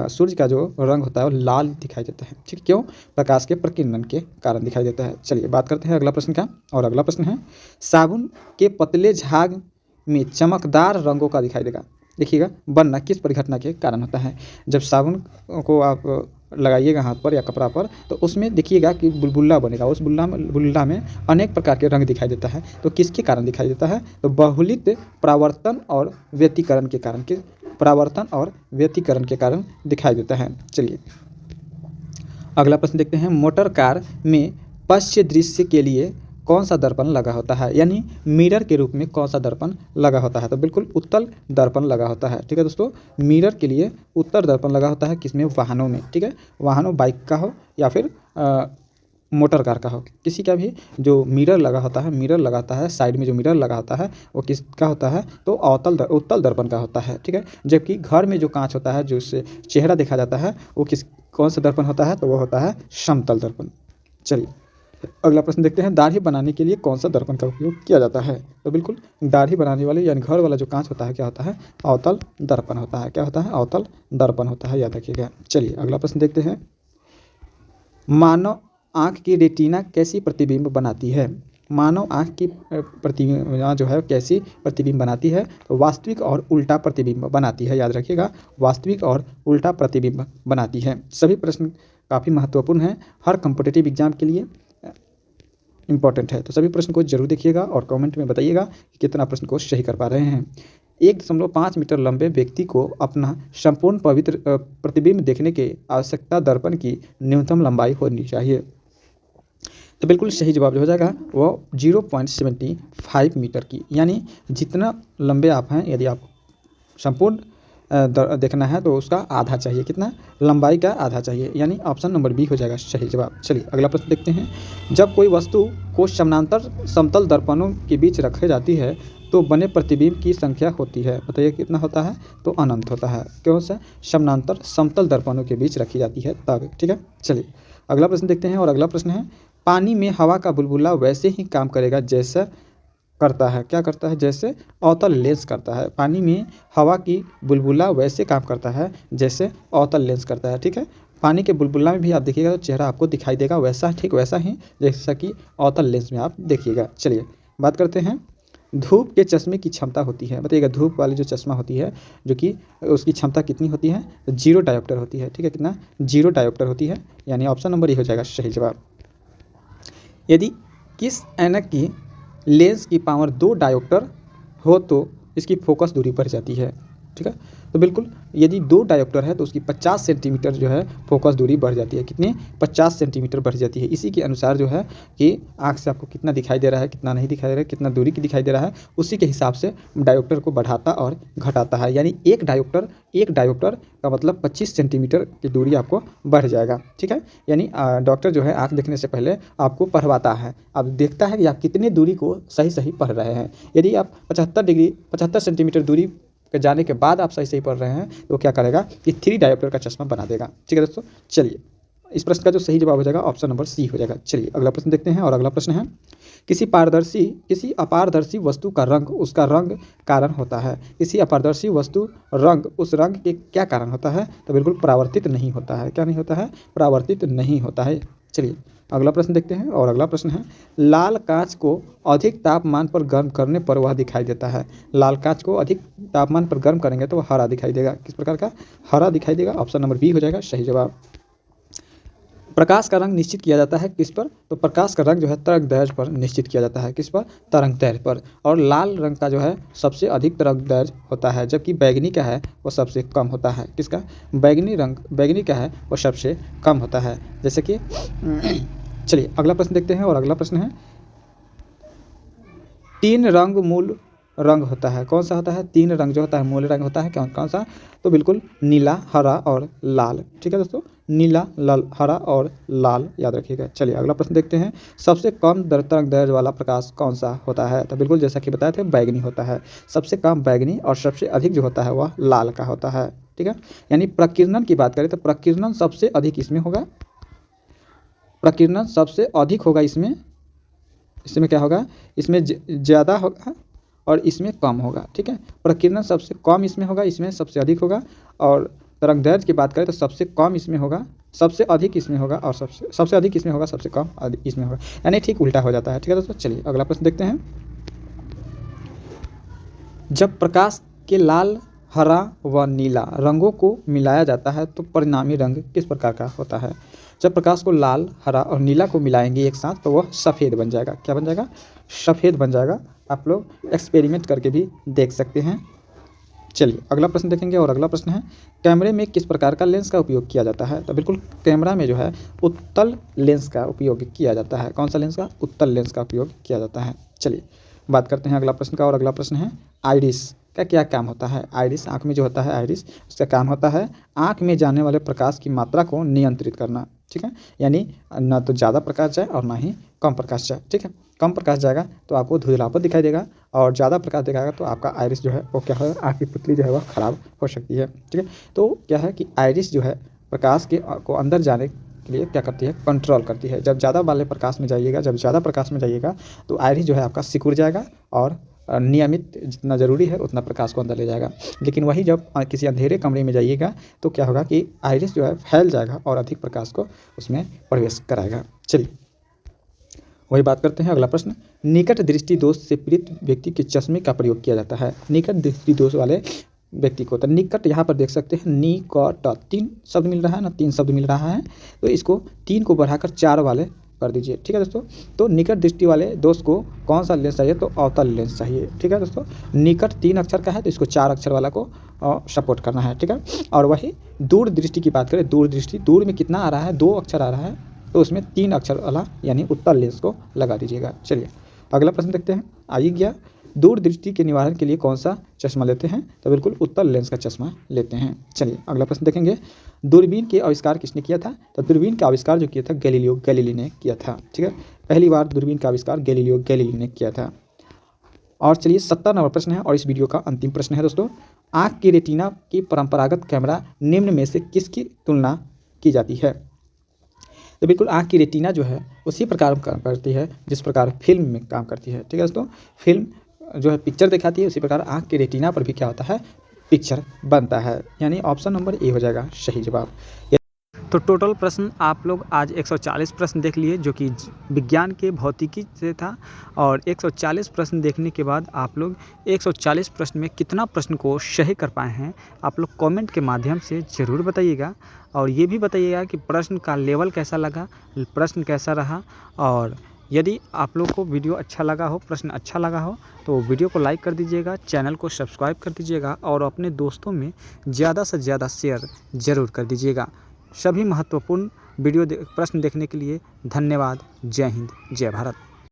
सूर्य का जो रंग होता है वो लाल दिखाई देता है। ठीक, क्यों? प्रकाश के प्रकीर्णन के कारण दिखाई देता है। चलिए बात करते हैं अगला प्रश्न का। और अगला प्रश्न है, साबुन के पतले झाग में चमकदार रंगों का दिखाई देगा। देखिएगा, बनना किस परिघटना के कारण होता है? जब साबुन को आप लगाइएगा हाथ पर या कपड़ा पर, तो उसमें देखिएगा कि बुलबुला बनेगा। उस बुलबुला में अनेक प्रकार के रंग दिखाई देता है। तो किसके कारण दिखाई देता है? तो बहुलित परावर्तन और व्यतिकरण के कारण दिखाई देता है। चलिए अगला प्रश्न देखते हैं। मोटर कार में पश्च दृश्य के लिए कौन सा दर्पण लगा होता है? यानी मिरर के रूप में कौन सा दर्पण लगा होता है? तो बिल्कुल उत्तल दर्पण लगा होता है। ठीक है दोस्तों, मिरर के लिए उत्तल दर्पण लगा होता है। किसमें? वाहनों में। ठीक है, वाहनों, बाइक का हो या फिर मोटर कार का हो, किसी का भी जो मिरर लगाता है, साइड में जो मिरर लगा होता है वो किसका होता है? तो उत्तल दर्पण का होता है। ठीक है, जबकि घर में जो कांच होता है, जो उससे चेहरा देखा जाता है, वो कौन सा दर्पण होता है? तो वो होता है समतल दर्पण। चलिए अगला प्रश्न देखते हैं। दाढ़ी बनाने के लिए कौन सा दर्पण का उपयोग किया जाता है? तो बिल्कुल दाढ़ी बनाने वाले यानी घर वाला जो कांच होता है क्या होता है? अवतल दर्पण होता है। क्या होता है? अवतल दर्पण होता है, याद रखिएगा। चलिए अगला प्रश्न देखते हैं। मानव आँख की रेटिना कैसी प्रतिबिंब बनाती है? मानव आँख की प्रतिबिंब जो है कैसी प्रतिबिंब बनाती है, तो वास्तविक और उल्टा प्रतिबिंब बनाती है। याद रखिएगा, वास्तविक और उल्टा प्रतिबिंब बनाती है। सभी प्रश्न काफ़ी महत्वपूर्ण हैं, हर कॉम्पिटिटिव एग्जाम के लिए इम्पॉर्टेंट है। तो सभी प्रश्न को जरूर देखिएगा और कमेंट में बताइएगा कि कितना प्रश्न को सही कर पा रहे हैं। 1.5 मीटर लंबे व्यक्ति को अपना संपूर्ण पवित्र प्रतिबिंब देखने की आवश्यकता दर्पण की न्यूनतम लंबाई होनी चाहिए। तो बिल्कुल सही जवाब जो हो जाएगा वो 0.75 मीटर की, यानी जितना लंबे आप हैं, यदि आप संपूर्ण देखना है तो उसका आधा चाहिए। कितना? लंबाई का आधा चाहिए, यानी ऑप्शन नंबर बी हो जाएगा सही जवाब। चलिए अगला प्रश्न देखते हैं। जब कोई वस्तु को समानांतर समतल दर्पणों के बीच रखी जाती है तो बने प्रतिबिंब की संख्या होती है, बताइए कितना होता है? तो अनंत होता है। क्यों से? समानांतर समतल दर्पणों के बीच रखी जाती है तब। ठीक है, चलिए अगला प्रश्न देखते हैं। और अगला प्रश्न है, पानी में हवा का बुलबुला वैसे ही काम करेगा जैसा करता है, क्या करता है? जैसे अवतल लेंस करता है। पानी में हवा की बुलबुला वैसे काम करता है जैसे अवतल लेंस करता है। ठीक है, पानी के बुलबुला में भी आप देखिएगा तो चेहरा आपको दिखाई देगा वैसा, ठीक वैसा ही जैसा कि अवतल लेंस में आप देखिएगा। चलिए बात करते हैं, धूप के चश्मे की क्षमता होती है, बताइएगा धूप वाली जो चश्मा होती है जो कि उसकी क्षमता कितनी होती है? तो 0 डायोप्टर होती है। ठीक है, कितना? 0 डायोप्टर होती है, यानी ऑप्शन नंबर ए हो जाएगा सही जवाब। यदि किस ऐनक की लेंस की पावर 2 डायोप्टर हो तो इसकी फोकस दूरी बढ़ जाती है। ठीक है, तो बिल्कुल यदि 2 डायोप्टर है तो उसकी 50 सेंटीमीटर जो है फोकस दूरी बढ़ जाती है। कितनी? 50 सेंटीमीटर बढ़ जाती है। इसी के अनुसार जो है कि आँख से आपको कितना दिखाई दे रहा है, कितना नहीं दिखाई दे रहा है, कितना दूरी की दिखाई दे रहा है, उसी के हिसाब से डायोप्टर को बढ़ाता और घटाता है। यानी एक डायोप्टर का मतलब 25 सेंटीमीटर की दूरी आपको बढ़ जाएगा। ठीक है, यानी डॉक्टर जो है आँख देखने से पहले आपको पढ़वाता है, अब देखता है कि आप कितनी दूरी को सही पढ़ रहे हैं। यदि आप 75 सेंटीमीटर दूरी के जाने के बाद आप सही पढ़ रहे हैं तो क्या करेगा कि 3 डायोप्टर का चश्मा बना देगा। ठीक है दोस्तों, चलिए इस प्रश्न का जो सही जवाब हो जाएगा ऑप्शन नंबर सी हो जाएगा। चलिए अगला प्रश्न देखते हैं। और अगला प्रश्न है, किसी अपारदर्शी वस्तु का रंग उसका रंग कारण होता है। किसी अपारदर्शी वस्तु रंग उस रंग के क्या कारण होता है? तो बिल्कुल परावर्तित नहीं होता है। क्या नहीं होता है? परावर्तित नहीं होता है। चलिए अगला प्रश्न देखते हैं। और अगला प्रश्न है, लाल कांच को अधिक तापमान पर गर्म करने पर वह दिखाई देता है। लाल कांच को अधिक तापमान पर गर्म करेंगे तो वह हरा दिखाई देगा। किस प्रकार का? हरा दिखाई देगा। ऑप्शन नंबर बी हो जाएगा सही जवाब। प्रकाश का रंग निश्चित किया जाता है किस पर? तो प्रकाश का रंग जो है तरंग दैर्ध्य पर निश्चित किया जाता है। किस पर? तरंग दैर्ध्य पर। और लाल रंग का जो है सबसे अधिक तरंग दैर्ध्य होता है, जबकि बैगनी का है वो सबसे कम होता है। किसका? बैगनी का है वो सबसे कम होता है। जैसे कि चलिए अगला प्रश्न देखते हैं। और अगला प्रश्न है, 3 रंग मूल रंग होता है, कौन सा होता है? 3 रंग जो होता है मूल रंग होता है कौन सा? तो बिल्कुल नीला, हरा और लाल। ठीक है दोस्तों, नीला, लाल, हरा और लाल याद रखिएगा। चलिए अगला प्रश्न देखते हैं। सबसे कम तरंग दैर्ध्य वाला प्रकाश कौन सा होता है? तो बिल्कुल जैसा कि बताए थे बैगनी होता है। सबसे कम बैगनी और सबसे अधिक जो होता है वह लाल का होता है। ठीक है, यानी प्रकीर्णन की बात करें तो प्रकीर्णन सबसे अधिक इसमें होगा, प्रकीर्णन सबसे अधिक होगा इसमें क्या होगा? इसमें ज़्यादा होगा और इसमें कम होगा। ठीक है, प्रकीर्णन सबसे कम इसमें होगा, इसमें सबसे अधिक होगा। और तरंग दैर्ध्य की बात करें तो सबसे कम इसमें होगा, सबसे अधिक इसमें होगा, और सबसे अधिक इसमें होगा, सबसे कम इसमें होगा, यानी ठीक उल्टा हो जाता है। ठीक है दोस्तों, चलिए अगला प्रश्न देखते हैं। जब प्रकाश के लाल, हरा व नीला रंगों को मिलाया जाता है तो परिणामी रंग किस प्रकार का होता है? जब प्रकाश को लाल, हरा और नीला को मिलाएंगे एक साथ तो वह सफ़ेद बन जाएगा। क्या बन जाएगा? सफ़ेद बन जाएगा। आप लोग एक्सपेरिमेंट करके भी देख सकते हैं। चलिए अगला प्रश्न देखेंगे। और अगला प्रश्न है, कैमरे में किस प्रकार का लेंस का उपयोग किया जाता है? तो बिल्कुल कैमरा में जो है उत्तल लेंस का उपयोग किया जाता है। कौन सा लेंस का? उत्तल लेंस का उपयोग किया जाता है। चलिए बात करते हैं अगला प्रश्न का। और अगला प्रश्न है, आइरिस का क्या काम होता है? आइरिस, आँख में जो होता है आइरिस, उसका काम होता है आँख में जाने वाले प्रकाश की मात्रा को नियंत्रित करना। ठीक है, यानी ना तो ज़्यादा प्रकाश जाए और ना ही कम प्रकाश जाए। ठीक है, कम प्रकाश जाएगा तो आपको धुंधलापन दिखाई देगा, और ज़्यादा प्रकाश दिखाएगा तो आपका आइरिस जो है वो क्या है, आँख की पुतली जो है वह ख़राब हो सकती है। ठीक है, तो क्या है कि आइरिस जो है प्रकाश को अंदर जाने के लिए क्या करती है? कंट्रोल करती है। जब ज़्यादा वाले प्रकाश में जाइएगा तो आइरिस जो है आपका सिकुड़ जाएगा और नियमित जितना ज़रूरी है उतना प्रकाश को अंदर ले जाएगा। लेकिन वही जब किसी अंधेरे कमरे में जाइएगा तो क्या होगा कि आइरिस जो है फैल जाएगा और अधिक प्रकाश को उसमें प्रवेश कराएगा। चलिए वही बात करते हैं। अगला प्रश्न, निकट दृष्टि दोष से पीड़ित व्यक्ति के चश्मे का प्रयोग किया जाता है। निकट दृष्टि दोष वाले व्यक्ति को, तो निकट यहाँ पर देख सकते हैं निकट 3 शब्द मिल रहा है ना, 3 शब्द मिल रहा है, तो इसको 3 को बढ़ाकर 4 वाले कर दीजिए। ठीक है दोस्तों, तो निकट दृष्टि वाले दोस्त को कौन सा लेंस चाहिए, तो अवतल लेंस चाहिए। ठीक है दोस्तों, निकट 3 अक्षर का है तो इसको 4 अक्षर वाला को सपोर्ट करना है। ठीक है, और वही दूर दृष्टि की बात करें, दूर दृष्टि, दूर में कितना आ रहा है, 2 अक्षर आ रहा है, तो उसमें 3 अक्षर वाला यानी उत्तल लेंस को लगा दीजिएगा। चलिए अगला प्रश्न देखते हैं। आइए गया, दूर दृष्टि के निवारण के लिए कौन सा चश्मा लेते हैं, तो बिल्कुल उत्तल लेंस का चश्मा लेते हैं। चलिए अगला प्रश्न देखेंगे। दूरबीन के आविष्कार किसने किया था, तो दूरबीन का आविष्कार जो किया था गैलीलियो गैलीली ने किया था। ठीक है, पहली बार दूरबीन का आविष्कार गैलीलियो गैलीली ने किया था। और चलिए 70 नंबर प्रश्न है और इस वीडियो का अंतिम प्रश्न है दोस्तों। आँख की रेटिना की परंपरागत कैमरा निम्न में से किसकी तुलना की जाती है, तो बिल्कुल आँख की रेटिना जो है उसी प्रकार काम करती है जिस प्रकार फिल्म में काम करती है। ठीक है दोस्तों, फिल्म जो है पिक्चर दिखाती है, उसी प्रकार आँख की रेटिना पर भी क्या होता है, पिक्चर बनता है, यानी ऑप्शन नंबर ए हो जाएगा सही जवाब। तो टोटल प्रश्न आप लोग आज 140 प्रश्न देख लिए जो कि विज्ञान के भौतिकी से था। और 140 प्रश्न देखने के बाद आप लोग 140 प्रश्न में कितना प्रश्न को सही कर पाए हैं आप लोग कमेंट के माध्यम से ज़रूर बताइएगा। और ये भी बताइएगा कि प्रश्न का लेवल कैसा लगा, प्रश्न कैसा रहा। और यदि आप लोग को वीडियो अच्छा लगा हो, प्रश्न अच्छा लगा हो, तो वीडियो को लाइक कर दीजिएगा, चैनल को सब्सक्राइब कर दीजिएगा और अपने दोस्तों में ज़्यादा से ज़्यादा शेयर ज़रूर कर दीजिएगा। सभी महत्वपूर्ण वीडियो प्रश्न देखने के लिए धन्यवाद। जय हिंद, जय भारत।